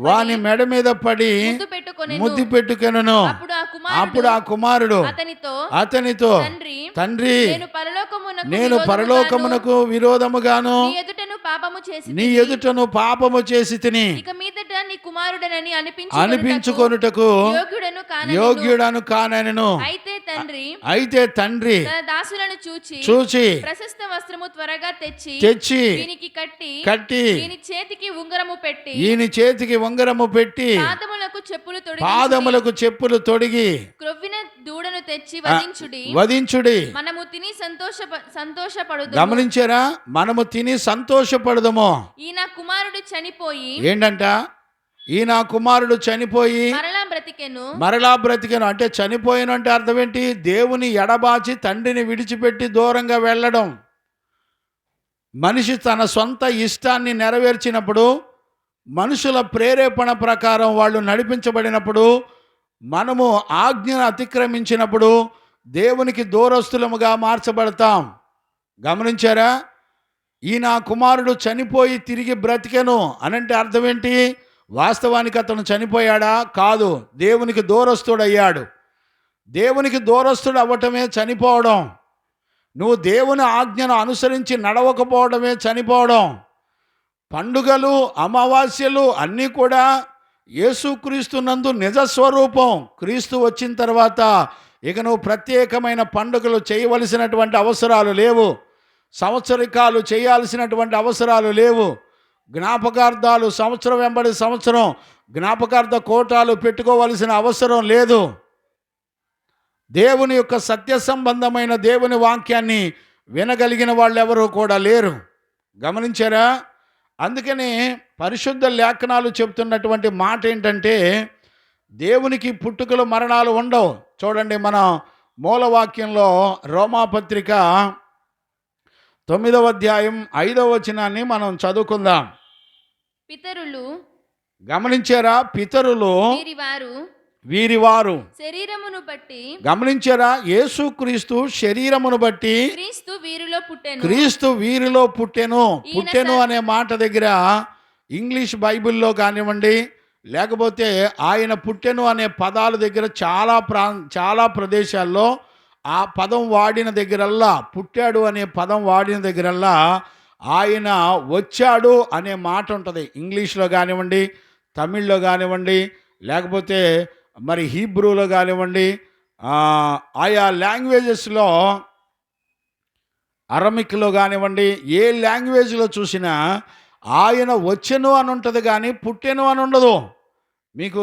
వాని మెడ మీద పడి ముద్దు పెట్టుకొనెను. అప్పుడు ఆ కుమారుడు అతనితో తండ్రి నేను పరలోకమునకు విరోధముగాను నీ ఎదుటను పాపము చేసి తిని అనిపించుకొనుటకు యోగ్యుడను కానెను. తండ్రి తన దాసులను చూచి ప్రశస్త వస్త్రము త్వరగా తెచ్చి వీనికి కట్టి ఈయన చేతికి ఉంగరము పెట్టి పాదములకు చెప్పులు తొడిగి క్రొవ్విన దూడను తెచ్చి వధించుడి మనము తిని సంతోషపడుదు. గమనించారా? మనము తిని సంతోషపడదము. ఈయన కుమారుడు చనిపోయి ఏంటంట? ఈయన కుమారుడు చనిపోయి మరలా బ్రతికెను అంటే చనిపోయిన అంటే అర్థం ఏంటి? దేవుని ఎడబాచి తండ్రిని విడిచిపెట్టి దూరంగా వెళ్ళడం. మనిషి తన సొంత ఇష్టాన్ని నెరవేర్చినప్పుడు, మనుషుల ప్రేరేపణ ప్రకారం వాళ్ళు నడిపించబడినప్పుడు, మనము ఆజ్ఞను అతిక్రమించినప్పుడు దేవునికి దూరస్తులముగా మార్చబడతాం. గమనించారా? ఈయన కుమారుడు చనిపోయి తిరిగి బ్రతికెను అనంటే అర్థం ఏంటి? వాస్తవానికి అతను చనిపోయాడా? కాదు, దేవునికి దూరస్తుడయ్యాడు. దేవునికి దూరస్తుడు అవ్వటమే చనిపోవడం. నువ్వు దేవుని ఆజ్ఞను అనుసరించి నడవకపోవడమే చనిపోవడం. పండుగలు, అమావాస్యలు అన్నీ కూడా యేసుక్రీస్తునందు నిజస్వరూపం. క్రీస్తు వచ్చిన తర్వాత ఇక నువ్వు ప్రత్యేకమైన పండుగలు చేయవలసినటువంటి అవసరాలు లేవు. సంవత్సరికాలు చేయాల్సినటువంటి అవసరాలు లేవు. జ్ఞాపకార్థాలు సంవత్సరం వెంబడి సంవత్సరం జ్ఞాపకార్థ కోటాలు పెట్టుకోవలసిన అవసరం లేదు. దేవుని యొక్క సత్య సంబంధమైన దేవుని వాక్యాన్ని వినగలిగిన వాళ్ళు ఎవరు కూడా లేరు. గమనించారా? అందుకని పరిశుద్ధ లేఖనాలు చెబుతున్నటువంటి మాట ఏంటంటే దేవునికి పుట్టుకలు మరణాలు ఉండవు. చూడండి, మన మూలవాక్యంలో రోమాపత్రిక 9వ అధ్యాయం 5వ వచనాన్ని మనం చదువుకుందాం. పితరులు, గమనించారా? పితరులు వీరివారు శరీరమును బట్టి, గమనించారా? యేసుక్రీస్తు శరీరమును బట్టి క్రీస్తు వీరిలో పుట్టెను అనే మాట దగ్గర ఇంగ్లీష్ బైబిల్లో కానివ్వండి, లేకపోతే ఆయన పుట్టెను అనే పదాల దగ్గర చాలా ప్రదేశాల్లో ఆ పదం వాడిన దగ్గరల్లా, పుట్టాడు అనే పదం వాడిన దగ్గరల్లా ఆయన వచ్చాడు అనే మాట ఉంటుంది. ఇంగ్లీష్లో కానివ్వండి, తమిళ్లో కానివ్వండి, లేకపోతే మరి హీబ్రూలో కానివ్వండి, ఆయా లాంగ్వేజెస్లో, అరమిక్లో కానివ్వండి, ఏ లాంగ్వేజ్లో చూసినా ఆయన వచ్చెను అని ఉంటుంది కానీ పుట్టెను అని ఉండదు. మీకు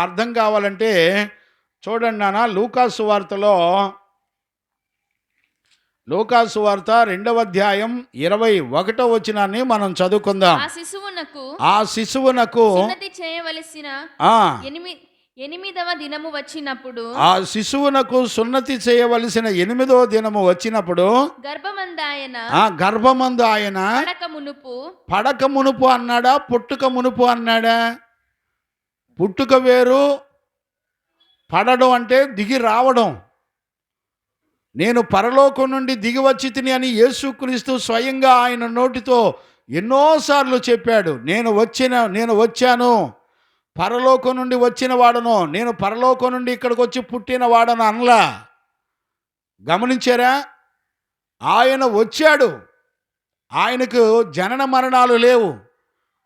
అర్థం కావాలంటే చూడండి నాన్న, లూకాసు వార్త 2వ అధ్యాయం 21వ వచనాన్ని మనం చదువుకుందాం. ఆ శిశువునకు చేయవలసిన 8వ దినము వచ్చినప్పుడు, ఆ శిశువునకు సున్నతి చేయవలసిన 8వ దినము వచ్చినప్పుడు గర్భమందు ఆయన పడక మునుపు అన్నాడా? పుట్టుక మునుపు అన్నాడా? పుట్టుక వేరు, పడడం అంటే దిగి రావడం. నేను పరలోకం నుండి దిగి వచ్చి తిని అని యేసుక్రీస్తు స్వయంగా ఆయన నోటితో ఎన్నోసార్లు చెప్పాడు. నేను వచ్చాను, పరలోకం నుండి వచ్చిన వాడను, నేను పరలోకం నుండి ఇక్కడికి వచ్చి పుట్టిన వాడను అనలా. గమనించారా? ఆయన వచ్చాడు. ఆయనకు జనన మరణాలు లేవు.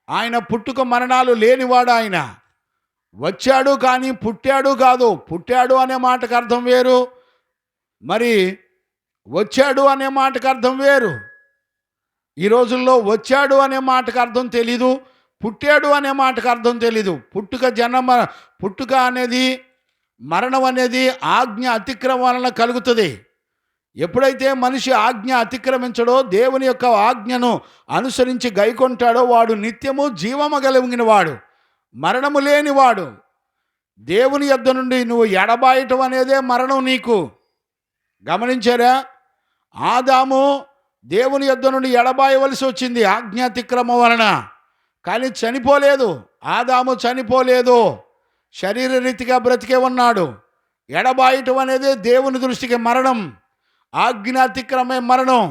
ఆయన పుట్టుక మరణాలు లేనివాడు. ఆయన వచ్చాడు కానీ పుట్టాడు కాదు. పుట్టాడు అనే మాటకు అర్థం వేరు, మరి వచ్చాడు అనే మాటకు అర్థం వేరు. ఈ రోజుల్లో వచ్చాడు అనే మాటకు అర్థం తెలీదు, పుట్టాడు అనే మాటకు అర్థం తెలీదు. పుట్టుక అనేది, మరణం అనేది ఆజ్ఞ అతిక్రమం వలన కలుగుతుంది. ఎప్పుడైతే మనిషి ఆజ్ఞ అతిక్రమించడో, దేవుని యొక్క ఆజ్ఞను అనుసరించి గైకొంటాడో వాడు నిత్యము జీవము కలిగిన వాడు, మరణము లేనివాడు. దేవుని యొద్ద నుండి నువ్వు ఎడబాయటం అనేదే మరణం నీకు. గమనించారా? ఆదాము దేవుని యొద్ద నుండి ఎడబాయవలసి వచ్చింది ఆజ్ఞాతిక్రమం వలన, కానీ చనిపోలేదు. ఆదాము చనిపోలేదు, శరీర రీతిగా బ్రతికే ఉన్నాడు. ఎడబాయటం అనేది దేవుని దృష్టికి మరణం, ఆజ్ఞాతిక్రమే మరణం.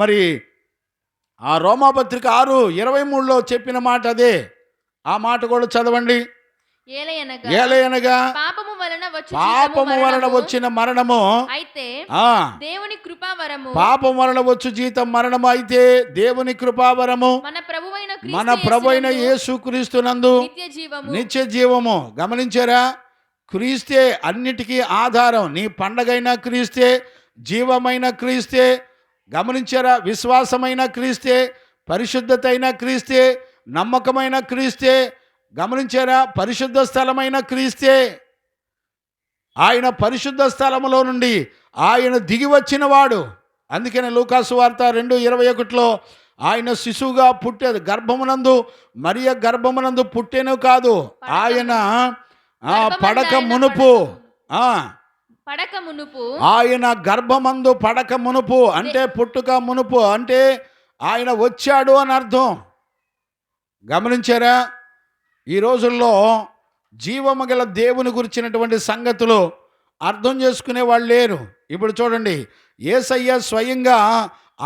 మరి ఆ రోమాపత్రిక 6:23లో చెప్పిన మాట అదే. ఆ మాట కూడా చదవండి. ఏలయనగా పాపము వలన వచ్చిన మరణము అయితే దేవుని కృపావరము, పాపం వలన వచ్చు జీతం మరణము అయితే దేవుని కృపావరము మన ప్రభువైన యేసుక్రీస్తునందు నిత్య జీవము. గమనించారా? క్రీస్తే అన్నిటికీ ఆధారం. నీ పండగైనా క్రీస్తే, జీవమైన క్రీస్తే, గమనించారా? విశ్వాసమైన క్రీస్తే, పరిశుద్ధత అయిన క్రీస్తే, నమ్మకమైన క్రీస్తే, గమనించారా? పరిశుద్ధ స్థలమైన క్రీస్తే. ఆయన పరిశుద్ధ స్థలములో నుండి ఆయన దిగి వచ్చినవాడు. అందుకనే లూకాసు వార్త 2:21లో ఆయన శిశువుగా పుట్టేది, గర్భమునందు మరియ గర్భమునందు పుట్టెను కాదు, ఆయన పడక మునుపు ఆయన గర్భమందు పడక మునుపు అంటే పుట్టుక మునుపు అంటే ఆయన వచ్చాడు అని అర్థం. గమనించారా? ఈ రోజుల్లో జీవము గల దేవుని గురించినటువంటి సంగతులు అర్థం చేసుకునే వాళ్ళు లేరు. ఇప్పుడు చూడండి, యేసయ్య స్వయంగా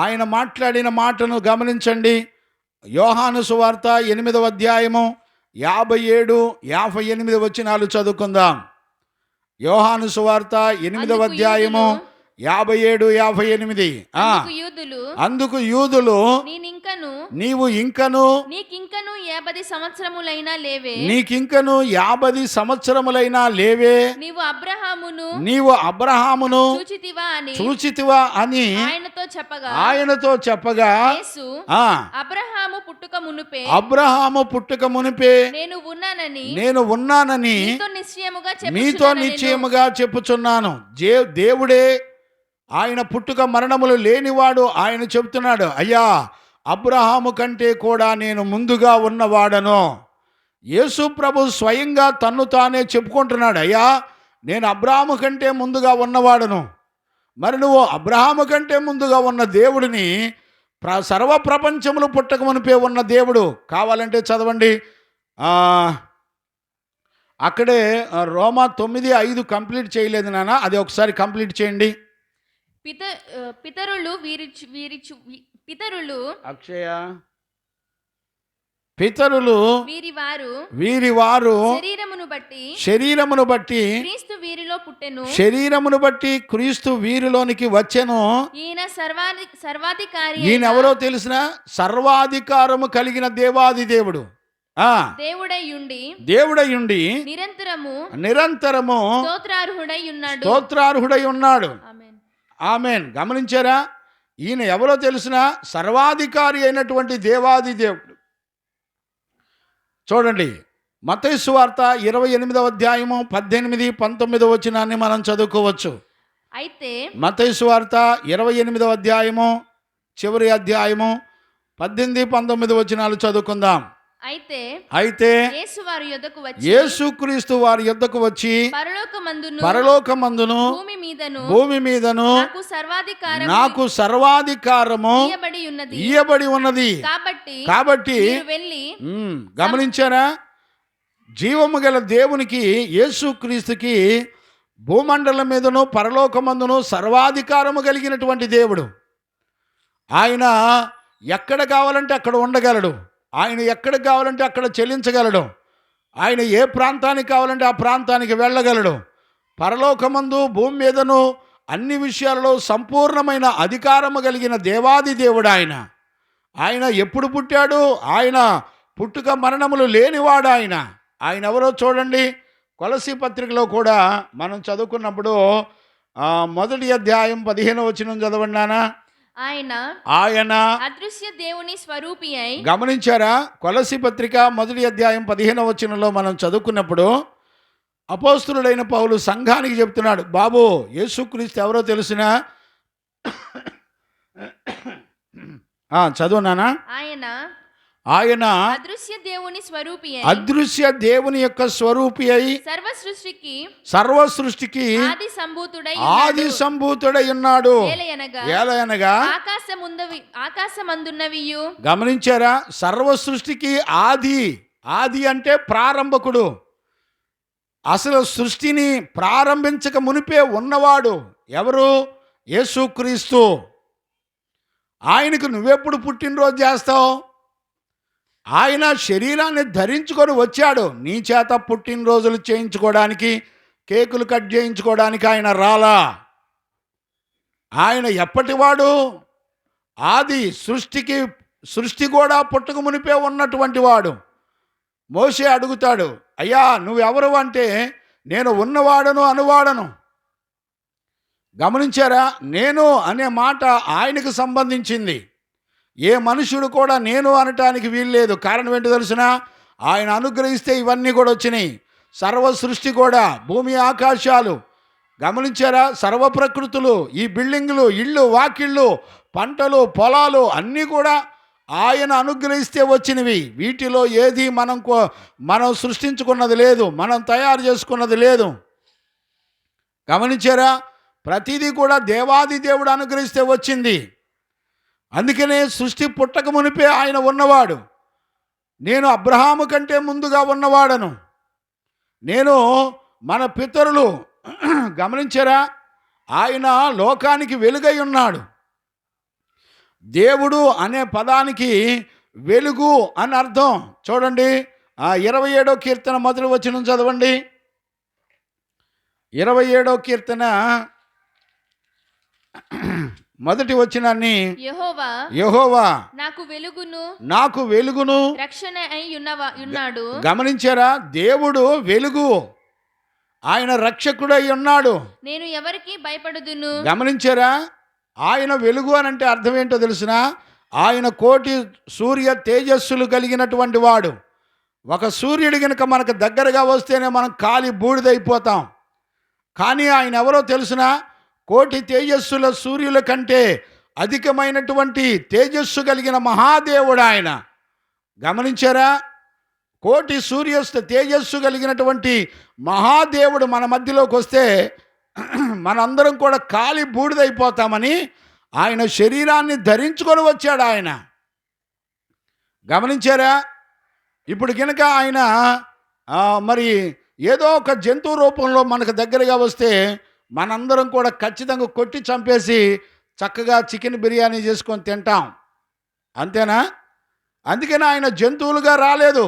ఆయన మాట్లాడిన మాటను గమనించండి. యోహాను సువార్త 8వ అధ్యాయము 57, 58 వచనాలు చదువుకుందాం. యోహాను సువార్త 8వ అధ్యాయము 57, 58. అందుకు యూదులు నీవు ఇంకను నీకింకను 50 సంవత్సరములైనా లేవే, నీవు అబ్రహామును చూచితివా అని ఆయనతో చెప్పగా అబ్రహాము పుట్టుక మునిపే నేను ఉన్నానని మీతో నిశ్చయముగా చెప్పుచున్నాను. దేవుడే ఆయన పుట్టుక మరణములు లేనివాడు. ఆయన చెప్తున్నాడు, అయ్యా అబ్రహాము కంటే కూడా నేను ముందుగా ఉన్నవాడను. యేసు ప్రభు స్వయంగా తన్ను తానే చెప్పుకుంటున్నాడు, అయ్యా నేను అబ్రహాము కంటే ముందుగా ఉన్నవాడను. మరి నువ్వు అబ్రహాము కంటే ముందుగా ఉన్న దేవుడిని, సర్వ ప్రపంచములు పుట్టక మునిపే ఉన్న దేవుడు. కావాలంటే చదవండి, అక్కడే రోమా 9:5 కంప్లీట్ చేయలేదు నాన్న, అది ఒకసారి కంప్లీట్ చేయండి. పితరులు వీరివారు శరీరమును బట్టి క్రీస్తు వీరిలోనికి వచ్చెను. ఈయన ఎవరో తెలిసిన సర్వాధికారము కలిగిన దేవాది దేవుడు, దేవుడయుండి నిరంతరము స్తోత్రార్హుడై ఉన్నాడు. ఆమేన్. గమనించారా? ఈయన ఎవరో తెలిసిన సర్వాధికారి అయినటువంటి దేవాది దేవుడు. చూడండి, మత్తయి సువార్త 28వ అధ్యాయము 18, 19 వచనాన్ని మనం చదువుకోవచ్చు. అయితే మత్తయి సువార్త 28వ అధ్యాయము చివరి అధ్యాయము 18, 19 వచనాలు చదువుకుందాం. అయితే యేసుక్రీస్తు వారి యొద్దకు వచ్చి పరలోకమందును భూమి మీదను నాకు సర్వాధికారము ఇయ్యబడి ఉన్నది కాబట్టి గమనించారా? జీవము గల దేవునికి, యేసుక్రీస్తుకి భూమండలం మీదను పరలోకమందును సర్వాధికారము కలిగినటువంటి దేవుడు. ఆయన ఎక్కడ కావాలంటే అక్కడ ఉండగలడు. ఆయన ఎక్కడికి కావాలంటే అక్కడ చెల్లించగలడు. ఆయన ఏ ప్రాంతానికి కావాలంటే ఆ ప్రాంతానికి వెళ్ళగలడు. పరలోకమందు భూమి మీదను అన్ని విషయాలలో సంపూర్ణమైన అధికారము కలిగిన దేవాది దేవుడు ఆయన. ఆయన ఎప్పుడు పుట్టాడు? ఆయన పుట్టుక మరణములు లేనివాడు. ఆయన ఎవరో చూడండి, కొలసీ పత్రికలో కూడా మనం చదువుకున్నప్పుడు 1వ అధ్యాయం 15వ వచనం చదవండి నాన్న. ఆయన అదృశ్య దేవుని స్వరూపి అయి, గమనించారా? కొలసీ పత్రిక 1వ అధ్యాయం 15వ వచనంలో మనం చదువుకున్నప్పుడు అపోస్తలుడైన పౌలు సంఘానికి చెప్తున్నాడు, బాబు యేసుక్రీస్తు ఎవరో తెలుసునా? చదువు నాన్న. ఆయన అదృశ్య దేవుని యొక్క స్వరూపి అయి సర్వ సృష్టికి ఆది సంభూతుడై ఉన్నాడు. ఏలయనగా ఆకాశమందున్నవియు. గమనించారా? సర్వ సృష్టికి ఆది అంటే ప్రారంభకుడు. అసలు సృష్టిని ప్రారంభించక మునిపే ఉన్నవాడు ఎవరు? యేసుక్రీస్తు. ఆయనకు నువ్వెప్పుడు పుట్టినరోజు చేస్తావు? ఆయన శరీరాన్ని ధరించుకొని వచ్చాడు. నీ చేత పుట్టినరోజులు చేయించుకోవడానికి, కేకులు కట్ చేయించుకోవడానికి ఆయన రాలా. ఆయన ఎప్పటివాడు? ఆది. సృష్టి కూడా పుట్టక మునిపే ఉన్నటువంటి వాడు. మోషే అడుగుతాడు, అయ్యా నువ్వెవరు అంటే, నేను ఉన్నవాడను అనువాడను. గమనించారా? నేను అనే మాట ఆయనకు సంబంధించింది. ఏ మనుషుడు కూడా నేను అనటానికి వీల్లేదు. కారణం ఏంటో తెలిసిన? ఆయన అనుగ్రహిస్తే ఇవన్నీ కూడా వచ్చినాయి. సర్వ సృష్టి కూడా, భూమి ఆకాశాలు, గమనించారా? సర్వ ప్రకృతులు, ఈ బిల్డింగులు, ఇళ్ళు, వాకిళ్ళు, పంటలు, పొలాలు అన్నీ కూడా ఆయన అనుగ్రహిస్తే వచ్చినవి. వీటిలో ఏది మనం సృష్టించుకున్నది లేదు, మనం తయారు చేసుకున్నది లేదు. గమనించారా? ప్రతిదీ కూడా దేవాది దేవుడు అనుగ్రహిస్తే వచ్చింది. అందుకనే సృష్టి పుట్టక మునిపే ఆయన ఉన్నవాడు. నేను అబ్రహాము కంటే ముందుగా ఉన్నవాడను. నేను మన పితరులు, గమనించారా? ఆయన లోకానికి వెలుగై ఉన్నాడు. దేవుడు అనే పదానికి వెలుగు అని అర్థం. చూడండి, 27వ కీర్తన మొదటి వచనం చదవండి. 27వ కీర్తన మొదటి వచనాన్ని, యెహోవా నాకు వెలుగును రక్షణ అయి ఉన్నాడు. గమనించారా? దేవుడు వెలుగు, ఆయన రక్షకుడై ఉన్నాడు. నేను ఎవరికి భయపడుదును. గమనించారా? ఆయన వెలుగు అని అంటే అర్థం ఏంటో తెలిసిన? ఆయన కోటి సూర్య తేజస్సులు కలిగినటువంటి వాడు. ఒక సూర్యుడు కనుక మనకు దగ్గరగా వస్తేనే మనం కాలి బూడిదైపోతాం. కానీ ఆయన ఎవరో తెలిసిన? కోటి తేజస్సుల సూర్యుల కంటే అధికమైనటువంటి తేజస్సు కలిగిన మహాదేవుడు ఆయన. గమనించారా? కోటి తేజస్సు కలిగినటువంటి మహాదేవుడు మన మధ్యలోకి వస్తే మనందరం కూడా కాలి బూడిదైపోతామని ఆయన శరీరాన్ని ధరించుకొని వచ్చాడు ఆయన. గమనించారా? ఇప్పుడు కనుక ఆయన మరి ఏదో ఒక జంతువు రూపంలో మనకు దగ్గరగా వస్తే మనందరం కూడా ఖచ్చితంగా కొట్టి చంపేసి చక్కగా చికెన్ బిర్యానీ చేసుకొని తింటాం. అంతేనా? అందుకని ఆయన జంతువులుగా రాలేదు,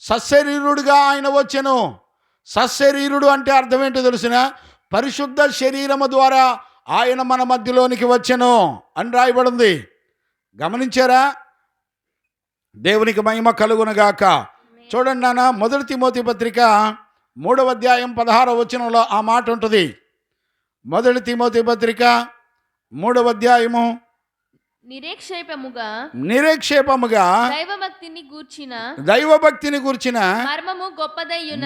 సశరీరుడుగా ఆయన వచ్చెను. సశరీరుడు అంటే అర్థం ఏంటో తెలిసిన? పరిశుద్ధ శరీరము ద్వారా ఆయన మన మధ్యలోనికి వచ్చెను అని రాయబడింది. గమనించారా? దేవునికి మహిమ కలుగునుగాక. చూడండి నాన్న, 1 తిమోతి పత్రిక 3వ అధ్యాయం 16వ వచనంలో ఆ మాట ఉంటుంది. 1 తిమోతి పత్రిక 3వ అధ్యాయము నిరేక్షేపముగా దైవభక్తిని గూర్చిన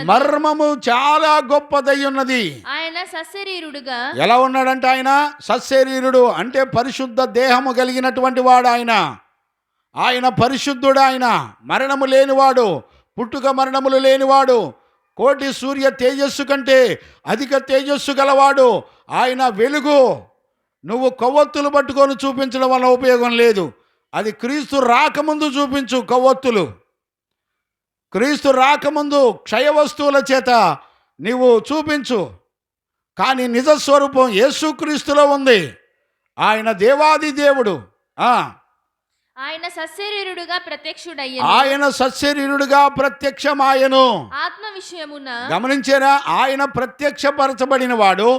మర్మము చాలా గొప్పదై ఉన్నది. ఆయన సశరీరుడుగా ఎలా ఉన్నాడంటే? ఆయన సశరీరుడు అంటే పరిశుద్ధ దేహము కలిగినటువంటి వాడు. ఆయన పరిశుద్ధుడు. ఆయన మరణము లేనివాడు, పుట్టుక మరణములు లేనివాడు, కోటి సూర్య తేజస్సు కంటే అధిక తేజస్సు గలవాడు. ఆయన వెలుగు. నువ్వు కొవ్వొత్తులు పట్టుకొని చూపించడం వల్ల ఉపయోగం లేదు. అది క్రీస్తు రాకముందు చూపించు. కొవ్వొత్తులు క్రీస్తు రాకముందు క్షయ వస్తువుల చేత నీవు చూపించు. కానీ నిజస్వరూపం యేసుక్రీస్తులో ఉంది. ఆయన దేవాది దేవుడు. ఆయన సశరీరుడుగా ప్రత్యక్షమాయను. ఆత్మ విషయమున గమనించారా? ఆయన ప్రత్యక్షపరచబడిన వాడు,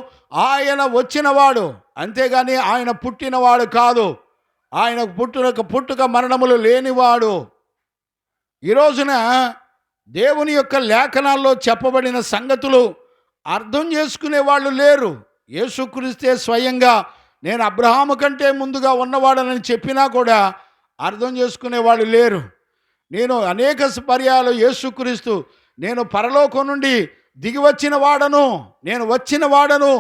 ఆయన వచ్చినవాడు. అంతేగాని ఆయన పుట్టినవాడు కాదు. ఆయన పుట్టుక మరణములు లేనివాడు. ఈ రోజున దేవుని యొక్క లేఖనాల్లో చెప్పబడిన సంగతులు అర్థం చేసుకునే వాళ్ళు లేరు. యేసుక్రీస్తే స్వయంగా నేను అబ్రహాము కంటే ముందుగా ఉన్నవాడనని చెప్పినా కూడా అర్థం చేసుకునే వాళ్ళు లేరు. నేను అనేక పర్యాలు యేసుక్రీస్తు నేను పరలోకం నుండి దిగి వచ్చిన వాడను, నేను వచ్చిన వాడను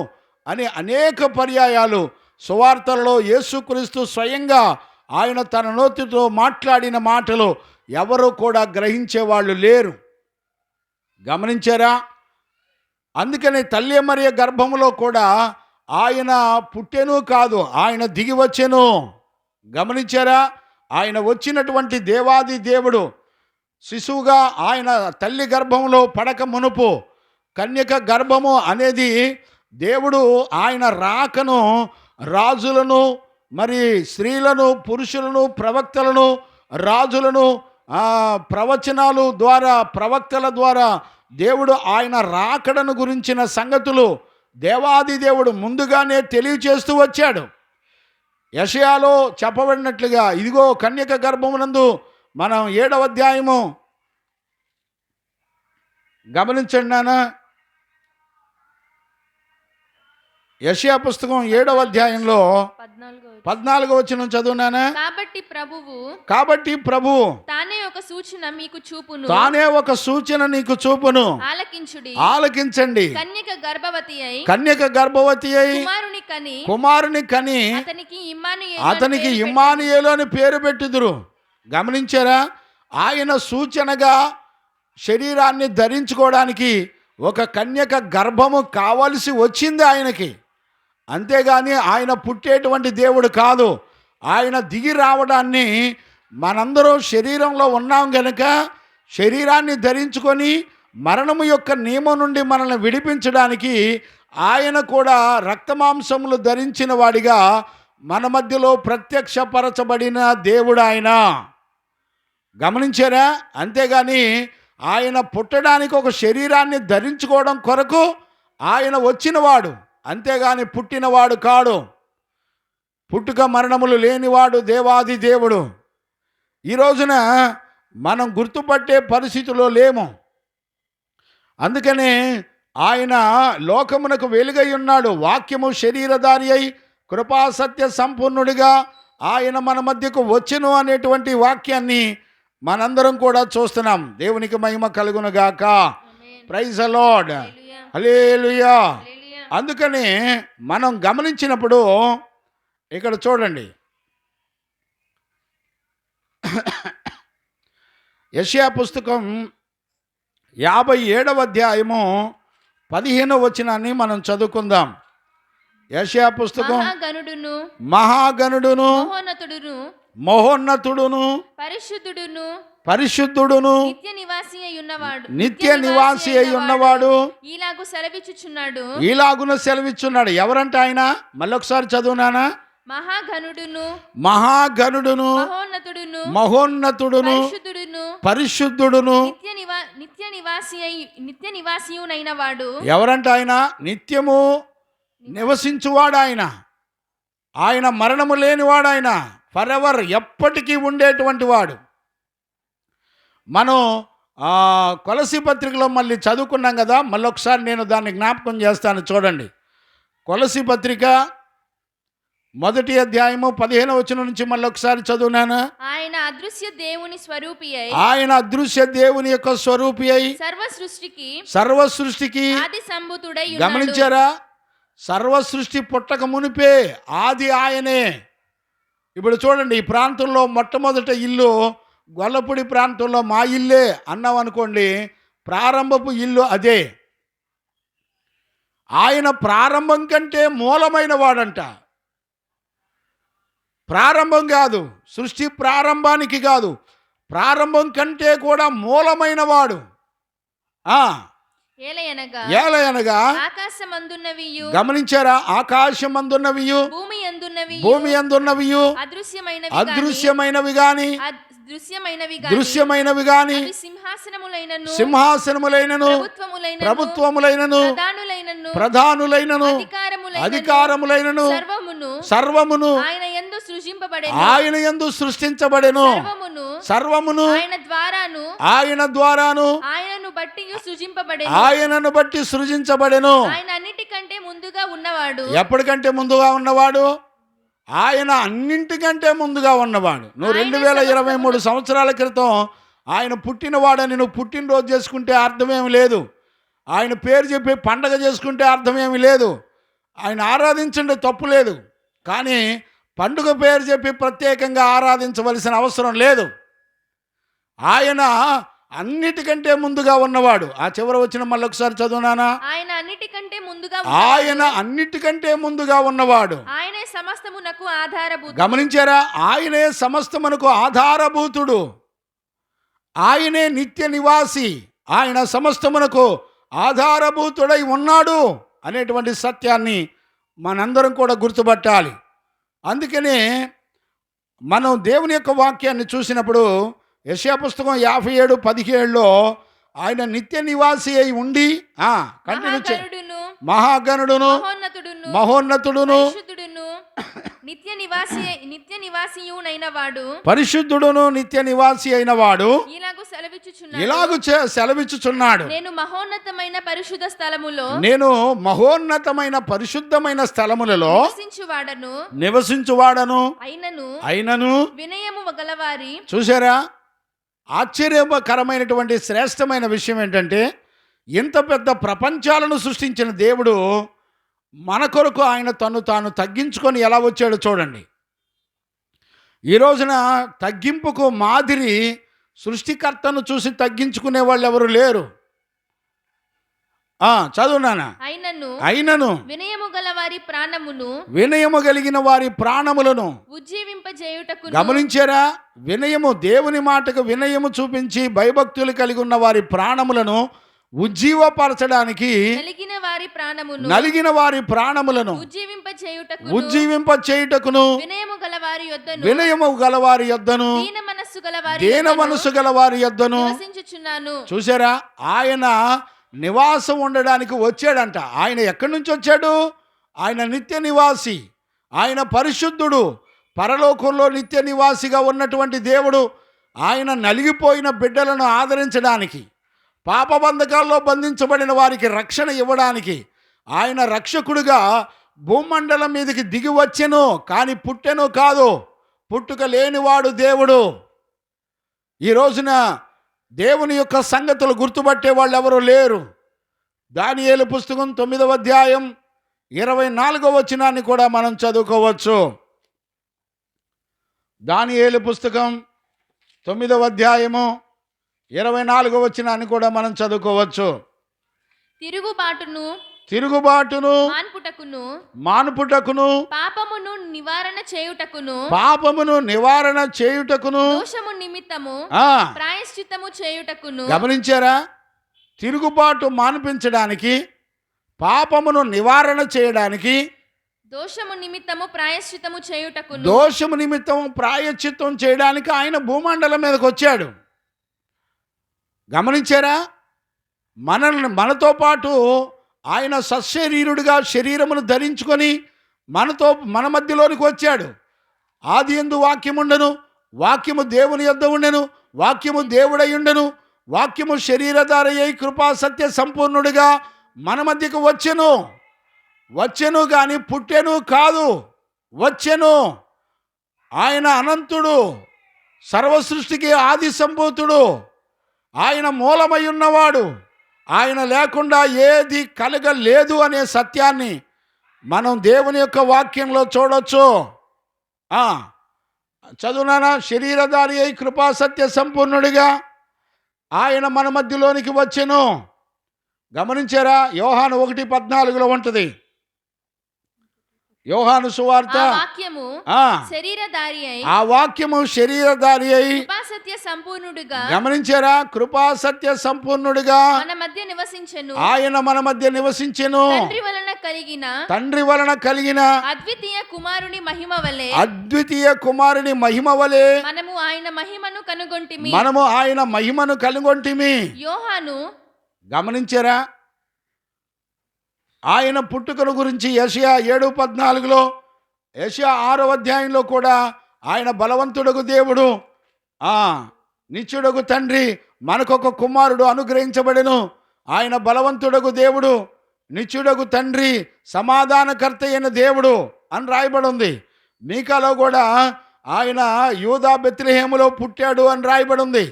అని అనేక పర్యాయాలు సువార్తలలో యేసుక్రీస్తు స్వయంగా ఆయన తన నోటితో మాట్లాడిన మాటలు ఎవరు కూడా గ్రహించేవాళ్ళు లేరు. గమనించారా? అందుకని తల్లి మరియ గర్భములో కూడా ఆయన పుట్టెను కాదు, ఆయన దిగి వచ్చెను. గమనించారా? ఆయన వచ్చినటువంటి దేవాది దేవుడు శిశువుగా ఆయన తల్లి గర్భంలో పడక మునుపు, కన్యక గర్భము అనేది దేవుడు ఆయన రాకను రాజులను, మరి స్త్రీలను, పురుషులను, ప్రవక్తలను, రాజులను ప్రవచనాలు ద్వారా, ప్రవక్తల ద్వారా దేవుడు ఆయన రాకడను గురించిన సంగతులు దేవాది దేవుడు ముందుగానే తెలియచేస్తూ వచ్చాడు. యెషయాలో చెప్పబడినట్లుగా ఇదిగో కన్యక గర్భమునందు, మనం 7వ అధ్యాయము గమనించండి నాన్న, యెషయా పుస్తకం 7వ అధ్యాయంలో 14వ వచనం చదువునానా. కాబట్టి ప్రభు తానే ఒక సూచన మీకు చూపును, తానే ఒక సూచన నీకు చూపును, ఆలకించండి. కన్యక గర్భవతి అయి కుమారుని కని అతనికి ఇమ్మానుయేలు అని పేరు పెట్టుదురు. గమనించారా? ఆయన సూచనగా శరీరాన్ని ధరించుకోవడానికి ఒక కన్యక గర్భము కావలసి వచ్చింది ఆయనకి. అంతేగాని ఆయన పుట్టేటువంటి దేవుడు కాదు. ఆయన దిగి రావడాన్ని మనందరం శరీరంలో ఉన్నాం గనుక శరీరాన్ని ధరించుకొని మరణము యొక్క నియమం నుండి మనల్ని విడిపించడానికి ఆయన కూడా రక్తమాంసములు ధరించిన వాడిగా మన మధ్యలో ప్రత్యక్షపరచబడిన దేవుడు ఆయన. గమనించారా? అంతేగాని ఆయన పుట్టడానికి ఒక శరీరాన్ని ధరించుకోవడం కొరకు ఆయన వచ్చినవాడు, అంతేగాని పుట్టినవాడు కాడు. పుట్టుక మరణములు లేనివాడు దేవాది దేవుడు. ఈ రోజున మనం గుర్తుపట్టే పరిస్థితిలో లేము. అందుకనే ఆయన లోకమునకు వెలుగై ఉన్నాడు. వాక్యము శరీరధారి అయి కృపాసత్య సంపూర్ణుడిగా ఆయన మన మధ్యకు వచ్చెను అనేటువంటి వాక్యాన్ని మనందరం కూడా చూస్తున్నాం. దేవునికి మహిమ కలుగును గాక. Praise the Lord. హల్లెలూయా. అందుకని మనం గమనించినప్పుడు ఇక్కడ చూడండి, యెషయా పుస్తకం 57వ అధ్యాయము 15వ వచనాన్ని మనం చదువుకుందాం. యెషయా పుస్తకం మహాగణుడును మహోన్నతుడును పరిశుద్ధుడును నిత్య నివాసి అయి ఉన్నవాడు ఈలాగున సెలవిచ్చున్నాడు. ఎవరంట ఆయన? మళ్ళొకసారి చదువునానా. మహాగణుడును మహోన్నతుడును పరిశుద్ధుడును నిత్య నివాసియునైన వాడు. ఎవరంట ఆయన? నిత్యము నివసించువాడు ఆయన. ఆయన మరణము లేనివాడు. ఆయన ఫర్ ఎవర్, ఎప్పటికీ ఉండేటువంటి వాడు. మనం కొలసీ పత్రికలో మళ్ళీ చదువుకున్నాం కదా, మళ్ళొకసారి నేను దాన్ని జ్ఞాపకం చేస్తాను. చూడండి, కొలసీ పత్రిక 1వ అధ్యాయము 15వ వచనం నుంచి మళ్ళొకసారి చదువునాను. ఆయన అదృశ్య దేవుని స్వరూపి అయి, ఆయన అదృశ్య దేవుని యొక్క స్వరూపి అయి సర్వ సృష్టికి ఆది సంభూతుడై. గమనించారా? సర్వ సృష్టి పుట్టక మునిపే ఆది ఆయనే. ఇప్పుడు చూడండి, ఈ ప్రాంతంలో మొట్టమొదట ఇల్లు గొల్లపూడి ప్రాంతంలో మా ఇల్లే అన్నాం అనుకోండి, ప్రారంభపు ఇల్లు అదే. ఆయన ప్రారంభం కంటే మూలమైన వాడంట. ప్రారంభం కాదు, సృష్టి ప్రారంభానికి కాదు, ప్రారంభం కంటే కూడా మూలమైన వాడు. ఏలయనగా గమనించారా? ఆకాశమందున్నవియు భూమి అందున్నవియు అదృశ్యమైనవి గాని దృశ్యమైనవి గాని సింహాసనములైనను ప్రభుత్వములైనను ప్రధానులైనను అధికారములైనను సర్వమును ఆయన యందు సృష్టించబడెను. సర్వమును ఆయన ద్వారాను ఆయనను బట్టి సృజించబడెను. ఆయన అన్నిటికంటే ముందుగా ఉన్నవాడు. ఎప్పటికంటే ముందుగా ఉన్నవాడు? ఆయన అన్నింటికంటే ముందుగా ఉన్నవాడు. నువ్వు 2023 సంవత్సరాల క్రితం ఆయన పుట్టినవాడని నువ్వు పుట్టినరోజు చేసుకుంటే అర్థమేమి లేదు. ఆయన పేరు చెప్పి పండగ చేసుకుంటే అర్థమేమి లేదు. ఆయన ఆరాధించండి, తప్పు లేదు. కానీ పండుగ పేరు చెప్పి ప్రత్యేకంగా ఆరాధించవలసిన అవసరం లేదు. ఆయన అన్నిటికంటే ముందుగా ఉన్నవాడు. ఆ చివర వచ్చిన మళ్ళీ ఒకసారి చదువునానా. ఆయన అన్నిటికంటే ముందుగా ఉన్నవాడు. ఆయనే సమస్తమునకు ఆధారభూతుడు. గమనించారా? ఆయనే సమస్తమునకు ఆధారభూతుడు. ఆయనే నిత్య నివాసి. ఆయన సమస్తమునకు ఆధారభూతుడై ఉన్నాడు అనేటువంటి సత్యాన్ని మనందరం కూడా గుర్తుపట్టాలి. అందుకనే మనం దేవుని యొక్క వాక్యాన్ని చూసినప్పుడు యెషయా పుస్తకం 57:17లో ఆయన నిత్య నివాసి అయి ఉండి మహాగణుడును మహోన్నతుడును నిత్య నివాసియునైన వాడు పరిశుద్ధుడును నిత్య నివాసి అయిన వాడు ఇలాగు సెలవిచ్చుచున్నాడు. ఇలాగు సెలవిచ్చుచున్నాడు, నేను మహోన్నతమైన పరిశుద్ధ స్థలములో నేను మహోన్నతమైన పరిశుద్ధమైన స్థలములలో నివసించువాడను అయినను వినయము గలవారి. చూసారా, ఆశ్చర్యకరమైనటువంటి శ్రేష్టమైన విషయం ఏంటంటే, ఇంత పెద్ద ప్రపంచాలను సృష్టించిన దేవుడు మన కొరకు ఆయన తను తాను తగ్గించుకొని ఎలా వచ్చాడో చూడండి. ఈ రోజున తగ్గింపుకు మాదిరి సృష్టికర్తను చూసి తగ్గించుకునే వాళ్ళు ఎవరు లేరు. చదువునానా. అయినను వినయము గల వారి ప్రాణమును, వినయము కలిగిన వారి ప్రాణములను ఉజ్జీవింపజేయుటకు. గమనించారా, వినయము, దేవుని మాటకు వినయము చూపించి భయభక్తులు కలిగి ఉన్న వారి ప్రాణములను ఉజ్జీవపరచడానికి, నలిగిన వారి ప్రాణములను ఉజ్జీవింపచేయుటకును వినయము గలవారి యొద్దను దీన మనస్సు గలవారి యొద్దను. చూసారా, ఆయన నివాసం ఉండడానికి వచ్చాడంట. ఆయన ఎక్కడి నుంచి వచ్చాడు? ఆయన నిత్య నివాసి, ఆయన పరిశుద్ధుడు, పరలోకంలో నిత్య నివాసిగా ఉన్నటువంటి దేవుడు. ఆయన నలిగిపోయిన బిడ్డలను ఆదరించడానికి, పాపబంధకాల్లో బంధించబడిన వారికి రక్షణ ఇవ్వడానికి ఆయన రక్షకుడిగా భూమండలం మీదకి దిగి వచ్చెను. కానీ పుట్టెను కాదు, పుట్టుక లేనివాడు దేవుడు. ఈ రోజున దేవుని యొక్క సంగతులు గుర్తుపట్టే వాళ్ళు ఎవరు లేరు. దానియేలు పుస్తకం 9వ అధ్యాయం 24వ వచనాన్ని కూడా మనం చదువుకోవచ్చు. దానియేలు పుస్తకం 9వ అధ్యాయము 24వ వచనాన్ని కూడా మనం చదువుకోవచ్చు. తిరుగుబాటును మాన్పుటకును పాపమును నివారణ చేయుటకును దోషము నిమిత్తము ప్రాయశ్చిత్తము చేయుటకును. గమనించారా, తిరుగుబాటు మాన్పించడానికి, పాపమును నివారణ చేయడానికి, దోషము నిమిత్తము ప్రాయశ్చిత్తం చేయడానికి ఆయన భూమండలం మీదకి వచ్చాడు. గమనించారా, మనతో పాటు ఆయన సశరీరుడిగా శరీరమును ధరించుకొని మన మధ్యలోనికి వచ్చాడు. ఆది యందు వాక్యముండెను, వాక్యము దేవుని యొద్ద ఉండెను, వాక్యము దేవుడై ఉండెను, వాక్యము శరీరధారి అయి కృపా సత్య సంపూర్ణుడిగా మన మధ్యకు వచ్చెను కానీ పుట్టెను కాదు, వచ్చెను. ఆయన అనంతుడు, సర్వసృష్టికి ఆది సంభూతుడు, ఆయన మూలమై ఉన్నవాడు, ఆయన లేకుండా ఏది కలగలేదు అనే సత్యాన్ని మనం దేవుని యొక్క వాక్యంలో చూడొచ్చు. చదువునానా, శరీరధారి అయి కృపా సత్య సంపూర్ణుడిగా ఆయన మన మధ్యలోనికి వచ్చెను. గమనించారా, యోహాను 1:14 ఉంటుంది. యోహాను సువార్త, ఆ వాక్యము శరీరధారి అయి గమనించారా, కృపా సత్య సంపూర్ణుడిగా ఆయన మన మధ్య నివసించెను. తండ్రి వలన కలిగిన అద్వితీయ కుమారుని మహిమ వలె మనము ఆయన మహిమను కనుగొంటిమి. యోహాను. గమనించారా, ఆయన పుట్టుకను గురించి యెషయా 7:14, యెషయా 6వ అధ్యాయంలో కూడా ఆయన బలవంతుడగు దేవుడు, నిత్యుడగు తండ్రి, మనకొక కుమారుడు అనుగ్రహించబడెను. ఆయన బలవంతుడగు దేవుడు, నిత్యుడగు తండ్రి, సమాధానకర్త అయిన దేవుడు అని రాయబడి ఉంది. మీకాలో కూడా ఆయన యూదా బెత్లెహేములో పుట్టాడు అని రాయబడి ఉంది.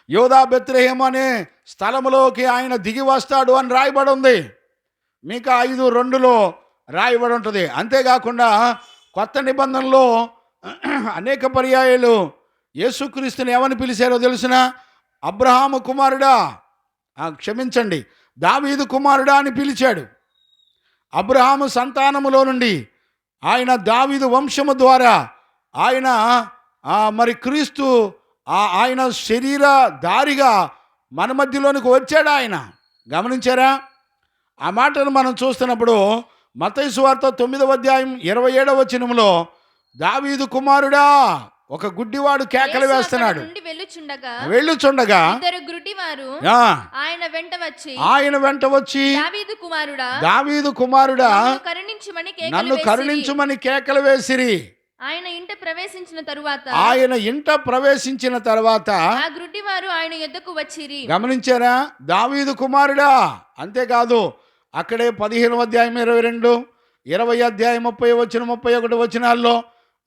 యూదా బెత్లెహేము అనే స్థలములోకి ఆయన దిగి వస్తాడు అని రాయబడి ఉంది. మీకు 5:2 రాయబడి ఉంటుంది. అంతేకాకుండా కొత్త నిబంధనలో అనేక పర్యాయాలు యేసుక్రీస్తుని ఏమని పిలిచారో తెలిసిన? అబ్రహాము కుమారుడా, క్షమించండి, దావీదు కుమారుడా అని పిలిచాడు. అబ్రహాము సంతానములో నుండి ఆయన దావీదు వంశము ద్వారా ఆయన మరి క్రీస్తు ఆయన శరీరధారిగా మన మధ్యలోనికి వచ్చాడు ఆయన. గమనించారా, ఆ మాటను మనం చూస్తున్నప్పుడు మత్తయి సువార్త 9వ అధ్యాయం 27వ వచనంలో దావీదు కుమారుడా ఒక గుడ్డివాడు కేకలు యేసు వేస్తున్నాడు. అక్కడి నుండి వెళ్ళుచుండగా వెళ్ళుచుండగా ఇద్దరు గుడ్డివారు ఆ, ఆయన వెంట వచ్చి ఆయన వెంట వచ్చి దావీదు కుమారుడా దావీదు కుమారుడా నన్ను కరుణించుమని కేకలు నన్ను వేసిరి. కరుణించుమని కేకలు వేసిరి. ఆయన ఇంట ప్రవేశించిన తరువాత ఆయన ఇంట ప్రవేశించిన తర్వాత ఆ గుడ్డివారు ఆయన యొద్దకు వచ్చిరి. గమనించారా? దావీదు కుమారుడా. అంతేకాదు అక్కడే 15వ అధ్యాయం 22, 20 అధ్యాయం 30 వచనం 31 వచనాల్లో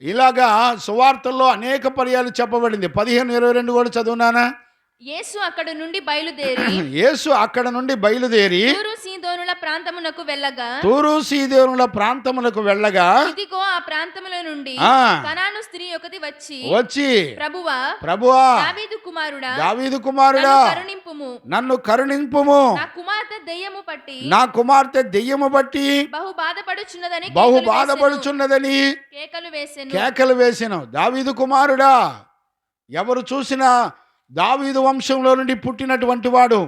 ఇలాగా సువార్తల్లో అనేక పర్యాలు చెప్పబడింది. 15, 22 కూడా చదువునానా? యేసు అక్కడ నుండి బయలుదేరి యేసు అక్కడ నుండి బయలుదేరి తూరు సీదోనుల ప్రాంతమునకు వెళ్ళగా తూరు సీదోనుల ప్రాంతములకు వెళ్ళగా ఇదిగో ఆ ప్రాంతముల నుండి ఆ, కనాను స్త్రీ ఒకటి వచ్చి వచ్చి ప్రభువా ప్రభువా దావీదు కుమారుడా దావీదు కుమారుడా నన్ను కరుణింపుము. నన్ను కరుణింపుము. నా కుమార్తె దెయ్యము పట్టి నా కుమార్తె దెయ్యము బట్టి బహు బాధపడుచున్నదని బహు కేకలు వేసెను. బాధపడుచున్నదని కేకలు వేసెను. కేకలు వేసెను. దావీదు కుమారుడా. ఎవరు చూసినా దావీదు వంశంలో నుండి పుట్టినటువంటి వాడు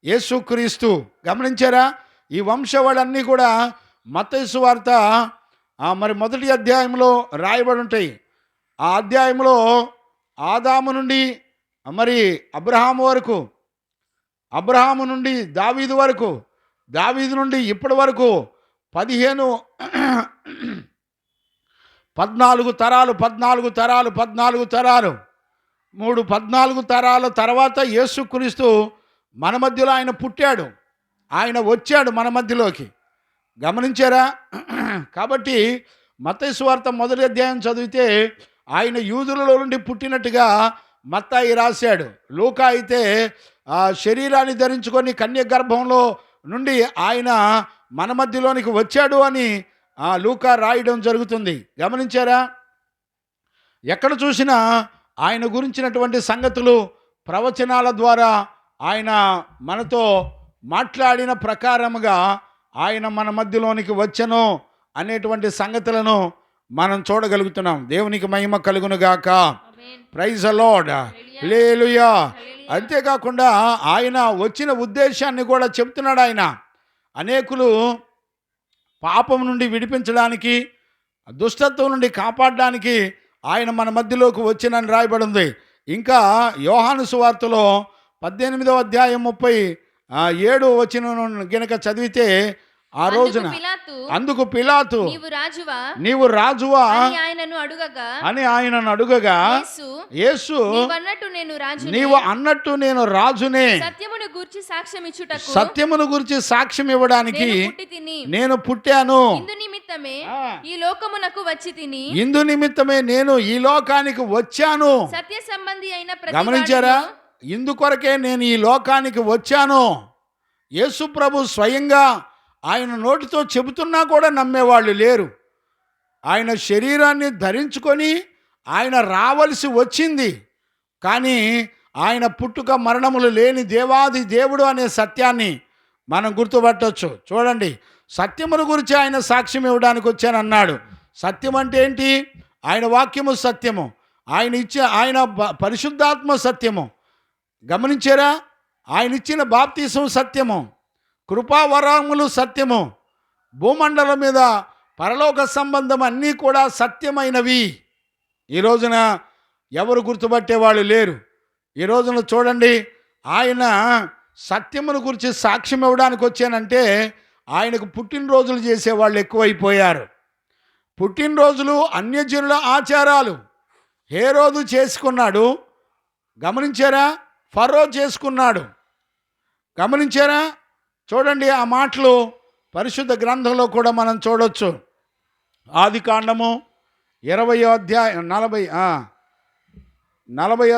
యేసుక్రీస్తు. గమనించారా? ఈ వంశవాళ్ళన్నీ కూడా మత్తయి సువార్త మరి 1వ అధ్యాయంలో రాయబడి ఉంటాయి. ఆ అధ్యాయంలో ఆదాము నుండి మరి అబ్రహాము వరకు, అబ్రహాము నుండి దావీదు వరకు, దావీదు నుండి ఇప్పటి వరకు 14 తరాలు 14 తరాలు 14 తరాల తర్వాత యేసుక్రీస్తు మన మధ్యలో ఆయన పుట్టాడు. ఆయన వచ్చాడు మన మధ్యలోకి. గమనించారా? కాబట్టి మత్తయి సువార్త 1వ అధ్యాయం చదివితే ఆయన యూదులలో నుండి పుట్టినట్టుగా మత్తాయి రాశాడు. లూకా అయితే ఆ శరీరాన్ని ధరించుకొని కన్య గర్భంలో నుండి ఆయన మన మధ్యలోనికి వచ్చాడు అని లూకా రాయడం జరుగుతుంది. గమనించారా? ఎక్కడ చూసినా ఆయన గురించినటువంటి సంగతులు ప్రవచనాల ద్వారా ఆయన మనతో మాట్లాడిన ప్రకారముగా ఆయన మన మధ్యలోనికి వచ్చెను అనేటువంటి సంగతులను మనం చూడగలుగుతున్నాం. దేవునికి మహిమ కలుగును గాక. Amen. Praise the Lord. Hallelujah. అంతేకాకుండా ఆయన వచ్చిన ఉద్దేశాన్ని కూడా చెప్తున్నాడు. ఆయన అనేకులు పాపం నుండి విడిపించడానికి, దుష్టత్వం నుండి కాపాడడానికి ఆయన మన మధ్యలోకి వచ్చినని రాయబడి ఉంది. ఇంకా యోహాను సువార్తలో 18వ అధ్యాయం 37వ వచనం గనుక చదివితే ఆ రోజున అందుకు పిలాతు నీవు రాజువా అని ఆయనను అడుగగా యేసు నీవు అన్నట్టు నేను రాజునే, సత్యమును గూర్చి సాక్ష్యం ఇవ్వడానికి నేను పుట్టాను, ఇందు నిమిత్తమే నేను ఈ లోకానికి వచ్చాను. సత్య సంబంధి అయిన గమనించారా? ఇందుకొరకే నేను ఈ లోకానికి వచ్చాను. యేసు ప్రభు స్వయంగా ఆయన నోటితో చెబుతున్నా కూడా నమ్మేవాళ్ళు లేరు. ఆయన శరీరాన్ని ధరించుకొని ఆయన రావలసి వచ్చింది. కానీ ఆయన పుట్టుక మరణములు లేని దేవాది దేవుడు అనే సత్యాన్ని మనం గుర్తుపట్టవచ్చు. చూడండి, సత్యమును గురించి ఆయన సాక్ష్యం ఇవ్వడానికి వచ్చానన్నాడు. సత్యం అంటే ఏంటి? ఆయన వాక్యము సత్యము, ఆయన పరిశుద్ధాత్మ సత్యము. గమనించారా? ఆయన ఇచ్చిన బాప్తీసం సత్యము, కృపావరములు సత్యము, భూమండలం మీద పరలోక సంబంధం అన్నీ కూడా సత్యమైనవి. ఈ రోజున ఎవరు గుర్తుపట్టేవాళ్ళు లేరు. ఈ రోజున చూడండి, ఆయన సత్యమును గురించి సాక్ష్యం ఇవ్వడానికి వచ్చానంటే ఆయనకు పుట్టినరోజులు చేసేవాళ్ళు ఎక్కువైపోయారు. పుట్టినరోజులు అన్యజనుల ఆచారాలు. హేరోదు చేసుకున్నాడు. గమనించారా? ఫరో చేసుకున్నాడు. గమనించారా? చూడండి, ఆ మాటలు పరిశుద్ధ గ్రంథంలో కూడా మనం చూడొచ్చు. ఆదికాండము 20వ అధ్యాయం 40వ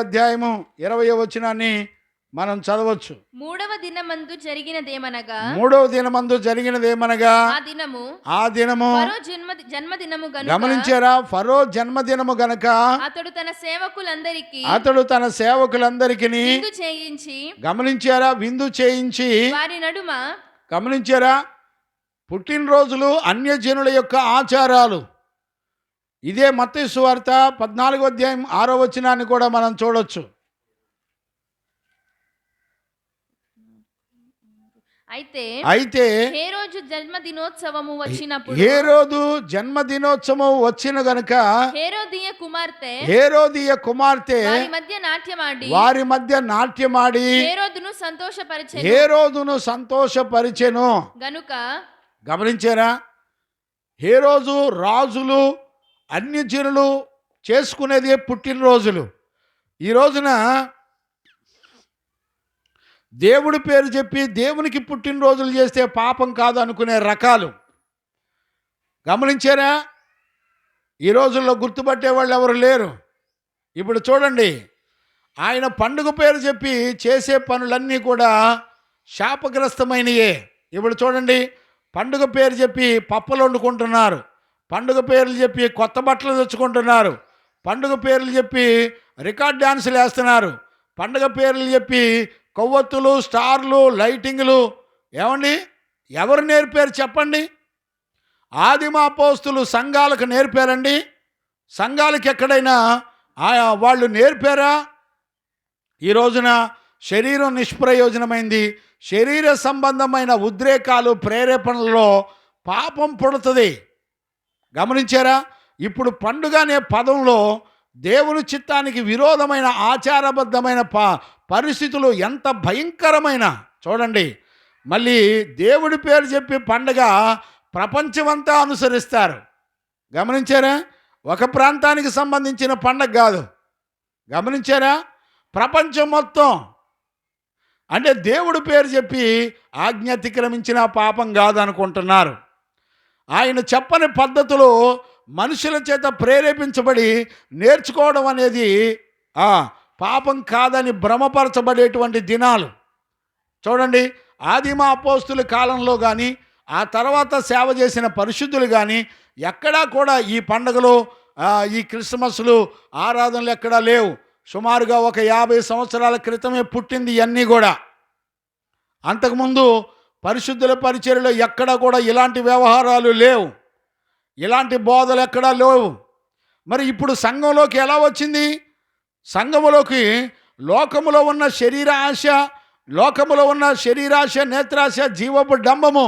అధ్యాయము 20వ వచనాన్ని మనం చదవచ్చు. మూడవ దినమందు జరిగినదేమనగా ఆ దినము జన్మదినము గనుక. గమనించారా? ఫరో జన్మదినము గనక అతడు తన సేవకులందరికీ విందు చేయించి. గమనించారా? విందు చేయించి వారి నడుమ. గమనించారా? పుట్టినరోజులు అన్యజనుల యొక్క ఆచారాలు. ఇదే మత్తయి సువార్త 14వ అధ్యాయం 6వ వచనాన్ని కూడా మనం చూడొచ్చు. అయితే అయితే హేరోదు జన్మదినోత్సవము వచ్చినప్పుడు హేరోదు జన్మదినోత్సవం వచ్చిన గనుక హేరోదియ కుమార్తె వారి మధ్య నాట్యమాడి హేరోదును సంతోషపరిచెను గనుక గమనించారా? హేరోదు రాజులు అన్యజనులు చేసుకునేది పుట్టినరోజులు. ఈ రోజున దేవుడి పేరు చెప్పి దేవునికి పుట్టినరోజులు చేస్తే పాపం కాదు అనుకునే రకాలు గమనించారా? ఈ రోజుల్లో గుర్తుపట్టే వాళ్ళు ఎవరు లేరు. ఇప్పుడు చూడండి, ఆయన పండుగ పేరు చెప్పి చేసే పనులన్నీ కూడా శాపగ్రస్తమైనయే. ఇప్పుడు చూడండి, పండుగ పేరు చెప్పి పప్పలు వండుకుంటున్నారు, పండుగ పేర్లు చెప్పి కొత్త బట్టలు తెచ్చుకుంటున్నారు, పండుగ పేర్లు చెప్పి రికార్డ్ డ్యాన్సులు వేస్తున్నారు, పండుగ పేర్లు చెప్పి కొవ్వొత్తులు, స్టార్లు, లైటింగ్లు. ఏమండి, ఎవరు నేర్పారు చెప్పండి? ఆదిమ అపోస్తులు సంఘాలకు నేర్పారండి? సంఘాలకు ఎక్కడైనా వాళ్ళు నేర్పారా? ఈ రోజున శరీరం నిష్ప్రయోజనమైంది. శరీర సంబంధమైన ఉద్రేకాలు, ప్రేరేపణలలో పాపం పుడుతుంది. గమనించారా? ఇప్పుడు పండుగ అనే పదంలో దేవుని చిత్తానికి విరోధమైన ఆచారబద్ధమైన పరిస్థితులు ఎంత భయంకరమైన చూడండి. మళ్ళీ దేవుడి పేరు చెప్పి పండుగ ప్రపంచమంతా అనుసరిస్తారు. గమనించారా? ఒక ప్రాంతానికి సంబంధించిన పండుగ కాదు. గమనించారా? ప్రపంచం మొత్తం. అంటే దేవుడి పేరు చెప్పి ఆజ్ఞ అతిక్రమించిన పాపం కాదు అనుకుంటున్నారు. ఆయన చెప్పని పద్ధతులు మనుషుల చేత ప్రేరేపించబడి నేర్చుకోవడం అనేది పాపం కాదని భ్రమపరచబడేటువంటి దినాలు. చూడండి, ఆదిమ అపోస్తుల కాలంలో కానీ ఆ తర్వాత సేవ చేసిన పరిశుద్ధులు కానీ ఎక్కడా కూడా ఈ పండుగలు, ఈ క్రిస్మస్లు, ఆరాధనలు ఎక్కడా లేవు. సుమారుగా ఒక 50 సంవత్సరాల క్రితమే పుట్టింది ఇవన్నీ కూడా. అంతకుముందు పరిశుద్ధుల పరిచర్యలో ఎక్కడా కూడా ఇలాంటి వ్యవహారాలు లేవు, ఇలాంటి బోధలు ఎక్కడా లేవు. మరి ఇప్పుడు సంఘంలోకి ఎలా వచ్చింది? సంఘములోకి లోకములో ఉన్న శరీరాశ, నేత్రాశ, జీవపు డంబము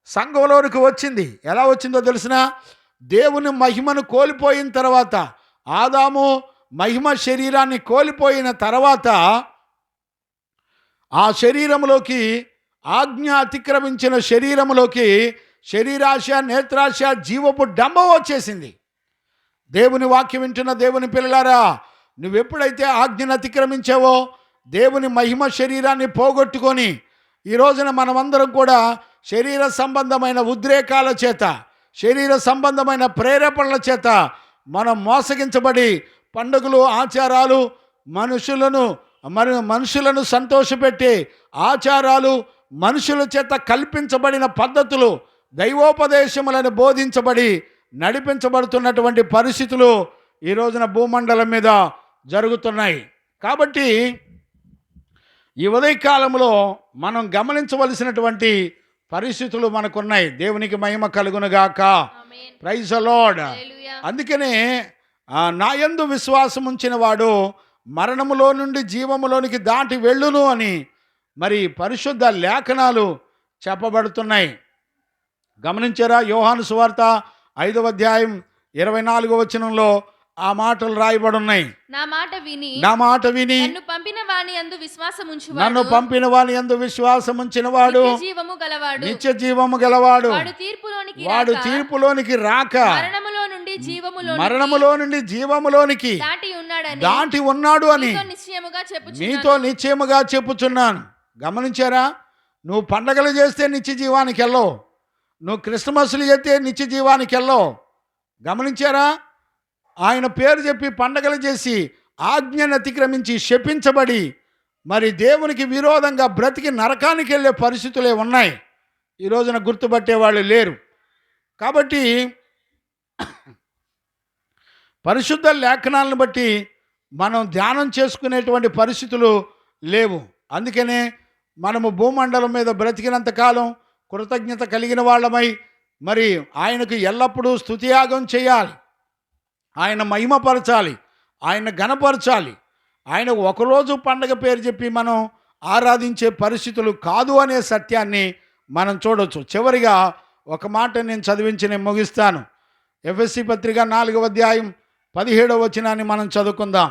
సంఘంలోకి వచ్చింది. ఎలా వచ్చిందో తెలిసిన? దేవుని మహిమను కోల్పోయిన తర్వాత, ఆదాము మహిమ శరీరాన్ని కోల్పోయిన తర్వాత ఆ శరీరంలోకి, ఆజ్ఞ అతిక్రమించిన శరీరంలోకి శరీరాశ, నేత్రాశ, జీవపు డంబం వచ్చేసింది. దేవుని వాక్యం వింటున్న దేవుని పిల్లలారా, నువ్వెప్పుడైతే ఆజ్ఞను అతిక్రమించావో, దేవుని మహిమ శరీరాన్ని పోగొట్టుకొని ఈ రోజున మనమందరం కూడా శరీర సంబంధమైన ఉద్రేకాల చేత, శరీర సంబంధమైన ప్రేరేపణల చేత మనం మోసగించబడి పండుగలు, ఆచారాలు, మనుషులను సంతోషపెట్టే ఆచారాలు, మనుషుల చేత కల్పించబడిన పద్ధతులు, దైవోపదేశములను బోధించబడి నడిపించబడుతున్నటువంటి పరిస్థితులు ఈ రోజున భూమండలం మీద జరుగుతున్నాయి. కాబట్టి ఈ ఉదయకాలంలో మనం గమనించవలసినటువంటి పరిస్థితులు మనకున్నాయి. దేవునికి మహిమ కలుగునుగాక. Praise the Lord. అందుకనే నా యందు విశ్వాసం ఉంచిన వాడు మరణములో నుండి జీవములోనికి దాటి వెళ్ళును అని మరి పరిశుద్ధ లేఖనాలు చెప్పబడుతున్నాయి. గమనించారా? యోహాను సువార్త 5వ అధ్యాయం 24వ వచనంలో ఆ మాటలు రాయబడి ఉన్నాయి. నా మాట విని నన్ను పంపిన వాని యందు విశ్వాసముంచిన వాడు నిత్య జీవము గలవాడు. వాడు తీర్పులోనికి రాక మరణములో నుండి జీవములోనికి దాటి ఉన్నాడు అని మీతో నిశ్చయముగా చెప్పుచున్నాను. గమనించారా? నువ్వు పండగలు చేస్తే నిత్య జీవానికి వెళ్ళవు, నువ్వు క్రిస్మస్లు చేస్తే నిత్య జీవానికి వెళ్ళవు. గమనించారా? ఆయన పేరు చెప్పి పండగలు చేసి ఆజ్ఞను అతిక్రమించి శపించబడి మరి దేవునికి విరోధంగా బ్రతికి నరకానికి వెళ్ళే పరిస్థితులే ఉన్నాయి. ఈ రోజున గుర్తుపట్టే వాళ్ళు లేరు. కాబట్టి పరిశుద్ధ లేఖనాలను బట్టి మనం ధ్యానం చేసుకునేటువంటి పరిస్థితులు లేవు. అందుకనే మనము భూమండలం మీద బ్రతికినంతకాలం కృతజ్ఞత కలిగిన వాళ్ళమై మరి ఆయనకు ఎల్లప్పుడూ స్తుతియాగం చేయాలి, ఆయన మహిమపరచాలి, ఆయన ఘనపరచాలి. ఆయన ఒకరోజు పండగ పేరు చెప్పి మనం ఆరాధించే పరిస్థితులు కాదు అనే సత్యాన్ని మనం చూడొచ్చు. చివరిగా ఒక మాట నేను చదివించి నేను ముగిస్తాను. ఎఫెసీ పత్రిక 4వ అధ్యాయం 17వ వచనాన్ని మనం చదువుకుందాం.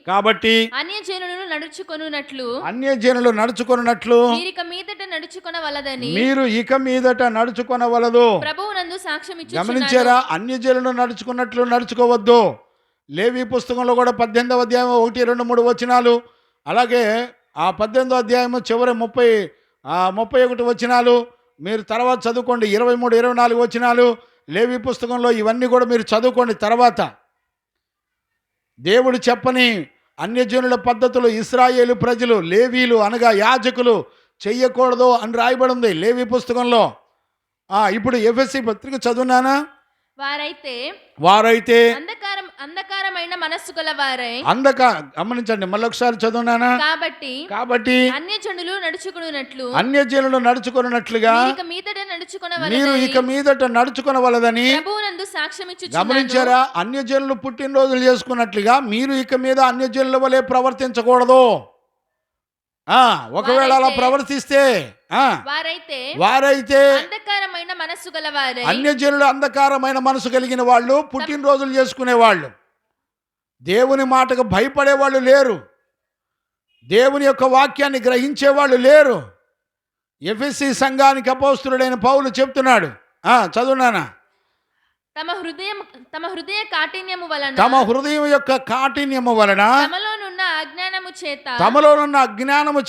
కాబట్టి అన్యజనులు నడుచుకొనున్నట్లు మీరు ఇక మీదట నడుచుకొనవలదు. ప్రభువునందు సాక్ష్యం గమనించారా? అన్యజనులు నడుచుకున్నట్లు నడుచుకోవద్దు. లేవి పుస్తకంలో కూడా 18వ అధ్యాయం 1, 2, 3 వచనాలు, అలాగే ఆ 18వ అధ్యాయము చివరి 31 వచనాలు మీరు తర్వాత చదువుకోండి. 23, 24 వచనాలు లేవి పుస్తకంలో ఇవన్నీ కూడా మీరు చదువుకోండి. తర్వాత దేవుడు చెప్పని అన్యజనుల పద్ధతులు ఇశ్రాయేలు ప్రజలు, లేవీలు అనగా యాజకులు చెయ్యకూడదు అని రాయబడి ఉంది లేవి పుస్తకంలో. ఇప్పుడు ఎఫెసీ పత్రిక చదువునానా? వారైతే అంధకారమైన మనస్సు గల వారై గమనించండి, మళ్ళొకసారి చదువునానా? కాబట్టి అన్యజనులు నడుచుకున్నట్లుగా మీరు ఇక మీదట నడుచుకొనవలదని. గమనించారా? అన్యజనులు పుట్టినరోజులు చేసుకున్నట్లుగా మీరు ఇక మీద అన్యజనుల వలె ప్రవర్తించకూడదు. ఒకవేళ అలా ప్రవర్తిస్తే వారైతే అన్యజనులు అంధకారమైన మనసు కలిగిన వాళ్ళు, పుట్టినరోజులు చేసుకునే వాళ్ళు, దేవుని మాటకు భయపడే వాళ్ళు లేరు, దేవుని యొక్క వాక్యాన్ని గ్రహించే వాళ్ళు లేరు. ఎఫెసీ సంఘానికి అపోస్తలుడైన పౌలు చెప్తున్నాడు, చదువునానా? తమ హృదయ కాఠిన్యము వలన, తమ హృదయం యొక్క కాఠిన్యము వలన, తమలోనున్న అజ్ఞానము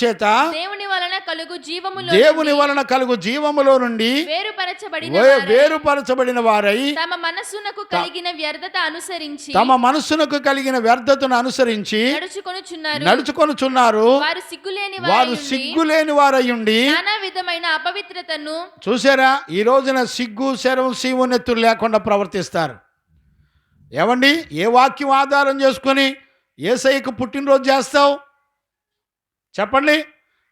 చేత దేవుని వలన కలుగు జీవములో నుండి వేరుపరచబడిన వారై తమ మనస్సునకు కలిగిన వ్యర్థతను అనుసరించి నడుచుకొనుచున్నారు. వారు సిగ్గులేని వారయ్యుండి నానా విధమైన అపవిత్రతను. చూసారా? ఈ రోజున సిగ్గు, శరం, సీము, నెత్తురు లేకుండా ప్రవర్తిస్తారు. ఏమండి? ఏ వాక్యం ఆధారం చేసుకొని యేసయ్యకు పుట్టినరోజు చేస్తావు చెప్పండి?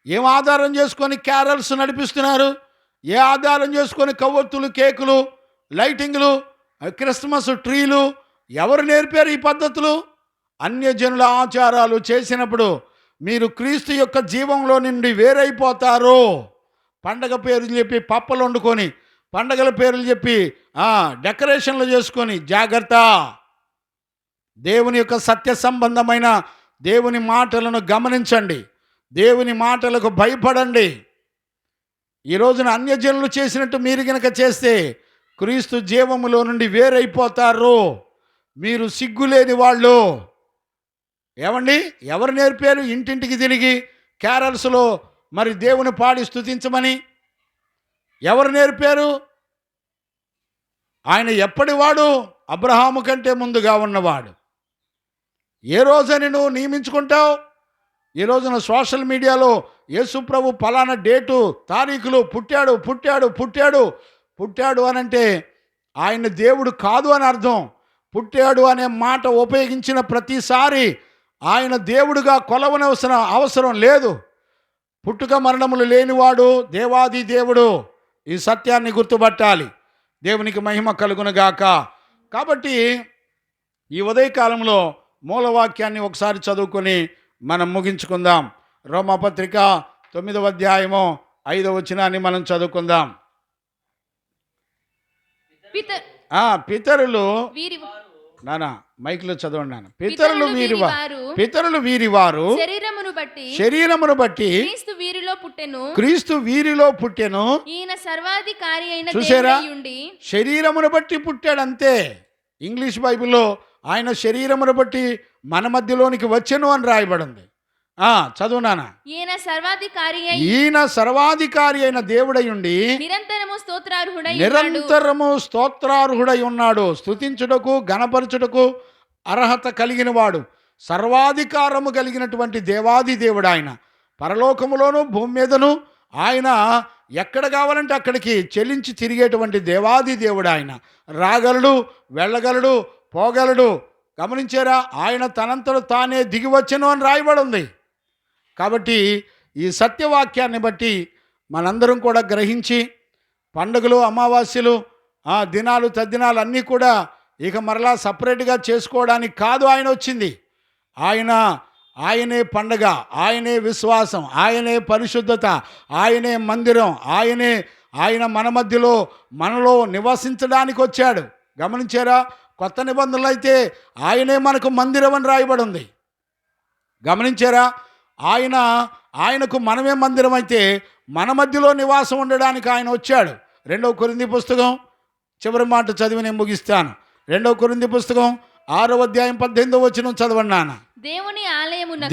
ఏం ఆధారం చేసుకొని క్యారల్స్ నడిపిస్తున్నారు? ఏ ఆధారం చేసుకొని కవ్వొత్తులు, కేకులు, లైటింగ్లు, క్రిస్మస్ ట్రీలు ఎవరు నేర్పారు ఈ పద్ధతులు? అన్యజనుల ఆచారాలు చేసినప్పుడు మీరు క్రీస్తు యొక్క జీవంలో నుండి వేరైపోతారు. పండగ పేర్లు చెప్పి పప్పలు వండుకొని, పండగల పేర్లు చెప్పి డెకరేషన్లు చేసుకొని జాగ్రత్త. దేవుని యొక్క సత్య సంబంధమైన దేవుని మాటలను గమనించండి, దేవుని మాటలకు భయపడండి. ఈ రోజున అన్యజనులు చేసినట్టు మీరు గనక చేస్తే క్రీస్తు జీవములో నుండి వేరైపోతారు. మీరు సిగ్గులేని వాళ్ళు. ఏమండి? ఎవరు నేర్పారు? ఇంటింటికి తిరిగి క్యారల్స్లో మరి దేవుని పాడి స్తుతించమని ఎవరు నేర్పారు? ఆయన ఎప్పటివాడు? అబ్రహాము కంటే ముందుగా ఉన్నవాడు. ఏ రోజని నువ్వు నియమించుకుంటావు? ఈ రోజున సోషల్ మీడియాలో యేసు ప్రభు పలానా డేటు, తారీఖులు, పుట్టాడు అనంటే ఆయన దేవుడు కాదు అని అర్థం. పుట్టాడు అనే మాట ఉపయోగించిన ప్రతిసారి ఆయన దేవుడుగా కొలవనవసరం అవసరం లేదు. పుట్టుక మరణములు లేనివాడు దేవాది దేవుడు. ఈ సత్యాన్ని గుర్తుపట్టాలి. దేవునికి మహిమ కలుగునుగాక. కాబట్టి ఈ ఉదయకాలంలో మూలవాక్యాన్ని ఒకసారి చదువుకొని మనం ముగించుకుందాం. రోమాపత్రిక 9వ అధ్యాయము 5వ వచనాన్ని మనం చదువుకుందాం. పితరులు మైక్లో చదవండి నాన్న. పితరులు వీరివారు శరీరమును బట్టి క్రీస్తు వీరిలో పుట్టెను. ఈయన సర్వాధికారి అయిన చూసారా? శరీరమును బట్టి పుట్టాడు అంతే. ఇంగ్లీష్ బైబిల్లో ఆయన శరీరమును బట్టి మన మధ్యలోనికి వచ్చెను అని రాయబడింది. చదువునానా? ఈయన సర్వాధికారి అయిన దేవుడై ఉండి నిరంతరము స్తోత్రార్హుడై ఉన్నాడు. స్తుతించుటకు, గణపరచుటకు అర్హత కలిగిన వాడు, సర్వాధికారము కలిగినటువంటి దేవాది దేవుడు ఆయన. పరలోకములోను భూమి మీదను ఆయన ఎక్కడ కావాలంటే అక్కడికి చెల్లించి తిరిగేటువంటి దేవాది దేవుడు ఆయన. రాగలడు, వెళ్ళగలడు, పోగలడు. గమనించారా? ఆయన తనంతట తానే దిగివచ్చెను అని రాయబడి ఉంది. కాబట్టి ఈ సత్యవాక్యాన్ని బట్టి మనందరం కూడా గ్రహించి పండుగలు, అమావాస్యలు, దినాలు, తద్దినాలు అన్నీ కూడా ఇక మరలా సపరేట్గా చేసుకోవడానికి కాదు ఆయన వచ్చింది. ఆయన ఆయనే పండగ, ఆయనే విశ్వాసం, ఆయనే పరిశుద్ధత, ఆయనే మందిరం, ఆయన మన మధ్యలో మనలో నివసించడానికి వచ్చాడు. గమనించారా? కొత్త నిబంధనలు అయితే ఆయనే మనకు మందిరం అని రాయబడి ఉంది. గమనించారా? ఆయనకు మనమే మందిరం అయితే మన మధ్యలో నివాసం ఉండడానికి ఆయన వచ్చాడు. 2 కొరింథీ పుస్తకం చివరి మాట చదివి నేను ముగిస్తాను. 2 కొరింథీ పుస్తకం 6వ అధ్యాయం 18వ వచనం చదవండి నాన్న.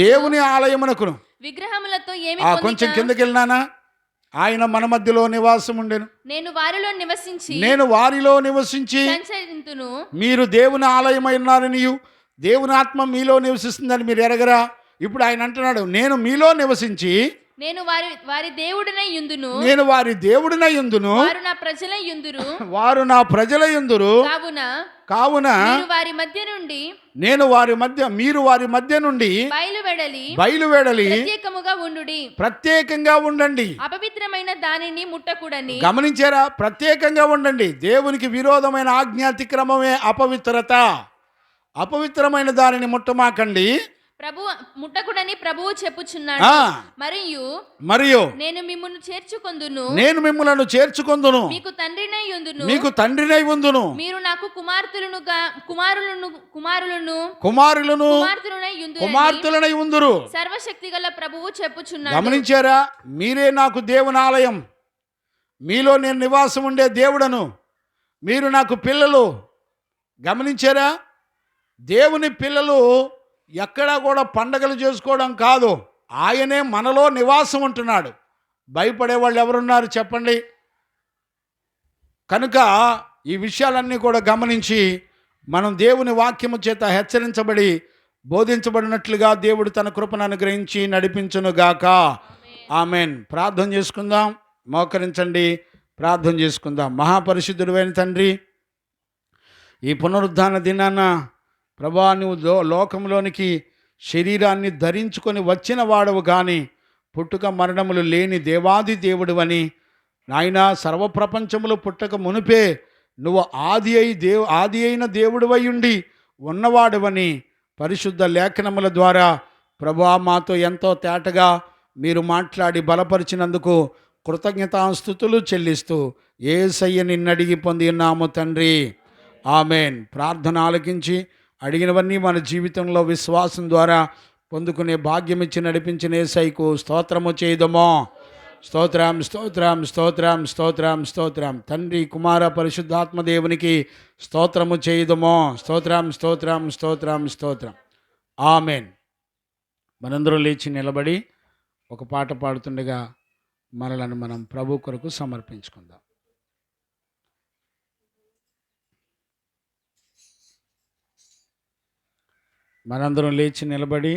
దేవుని ఆలయమునకును విగ్రహములతో ఏమి కొంచెం కిందకి వెళ్ళినానా. ఆయన మన మధ్యలో నివాసం ఉండెను. నేను వారిలో నివసించి మీరు దేవుని ఆలయమై ఉన్నారనియు దేవుని ఆత్మ మీలో నివసిస్తుందని మీరు ఎరగరా? ఇప్పుడు ఆయన అంటున్నాడు, నేను మీలో నివసించి నేను వారి దేవుడినై యుందును, వారు నా ప్రజలై యుందురు. కావున మీరు వారి మధ్య నుండి బయలువెడలి ప్రత్యేకంగా ఉండండి. అపవిత్రమైన దానిని ముట్టకూడని. గమనించారా? ప్రత్యేకంగా ఉండండి. దేవునికి విరోధమైన ఆజ్ఞాతిక్రమమే అపవిత్రత. అపవిత్రమైన దానిని ముట్టమాకండి. ముట్టకుడని ప్రభువు చెప్పుచున్నాడు. మరియు నేను మిమ్ములను చేర్చుకొందును, మీకు తండ్రినై ఉందును. మీరు నాకు కుమారులనై ఉందురు. సర్వశక్తిగల ప్రభువు చెప్పుచున్నాడు. గమనించారా? మీరే నాకు దేవుని ఆలయం, మీలో నేను నివాసం ఉండే దేవుడను, మీరు నాకు పిల్లలు. గమనించారా? దేవుని పిల్లలు ఎక్కడా కూడా పండగలు చేసుకోవడం కాదు, ఆయనే మనలో నివాసం ఉంటున్నాడు. భయపడే వాళ్ళు ఎవరున్నారు చెప్పండి? కనుక ఈ విషయాలన్నీ కూడా గమనించి మనం దేవుని వాక్యము చేత హెచ్చరించబడి బోధించబడినట్లుగా దేవుడు తన కృపను అనుగ్రహించి నడిపించునుగాక. ఆమెన్. ప్రార్థన చేసుకుందాం. మోకరించండి, ప్రార్థన చేసుకుందాం. మహాపరిశుద్ధుడైన తండ్రి, ఈ పునరుద్ధాన దినాన ప్రభా, నువ్వు లోకంలోనికి శరీరాన్ని ధరించుకొని వచ్చిన వాడవు కానీ పుట్టుక మరణములు లేని దేవాది దేవుడివని, నాయనా సర్వప్రపంచములు పుట్టక మునిపే నువ్వు ఆది అయిన దేవుడివై ఉండి ఉన్నవాడవని పరిశుద్ధ లేఖనముల ద్వారా ప్రభా మాతో ఎంతో తేటగా మీరు మాట్లాడి బలపరిచినందుకు కృతజ్ఞతాస్తుతులు చెల్లిస్తూ యేసయ్య నిన్నడిగి పొంది ఉన్నాము తండ్రి. ఆమెన్. ప్రార్థన ఆలకించి అడిగినవన్నీ మన జీవితంలో విశ్వాసం ద్వారా పొందుకునే భాగ్యం ఇచ్చి నడిపించిన యేసయ్యకు స్తోత్రము చేయుదమో. స్తోత్రం స్తోత్రం స్తోత్రం స్తోత్రం స్తోత్రం. తండ్రి కుమార పరిశుద్ధాత్మ దేవునికి స్తోత్రము చేయుదమో. స్తోత్రం స్తోత్రం స్తోత్రం స్తోత్రం. ఆమెన్. మనందరూ లేచి నిలబడి ఒక పాట పాడుతుండగా మనలను మనం ప్రభు కొరకు సమర్పించుకుందాం. మనందరం లేచి నిలబడి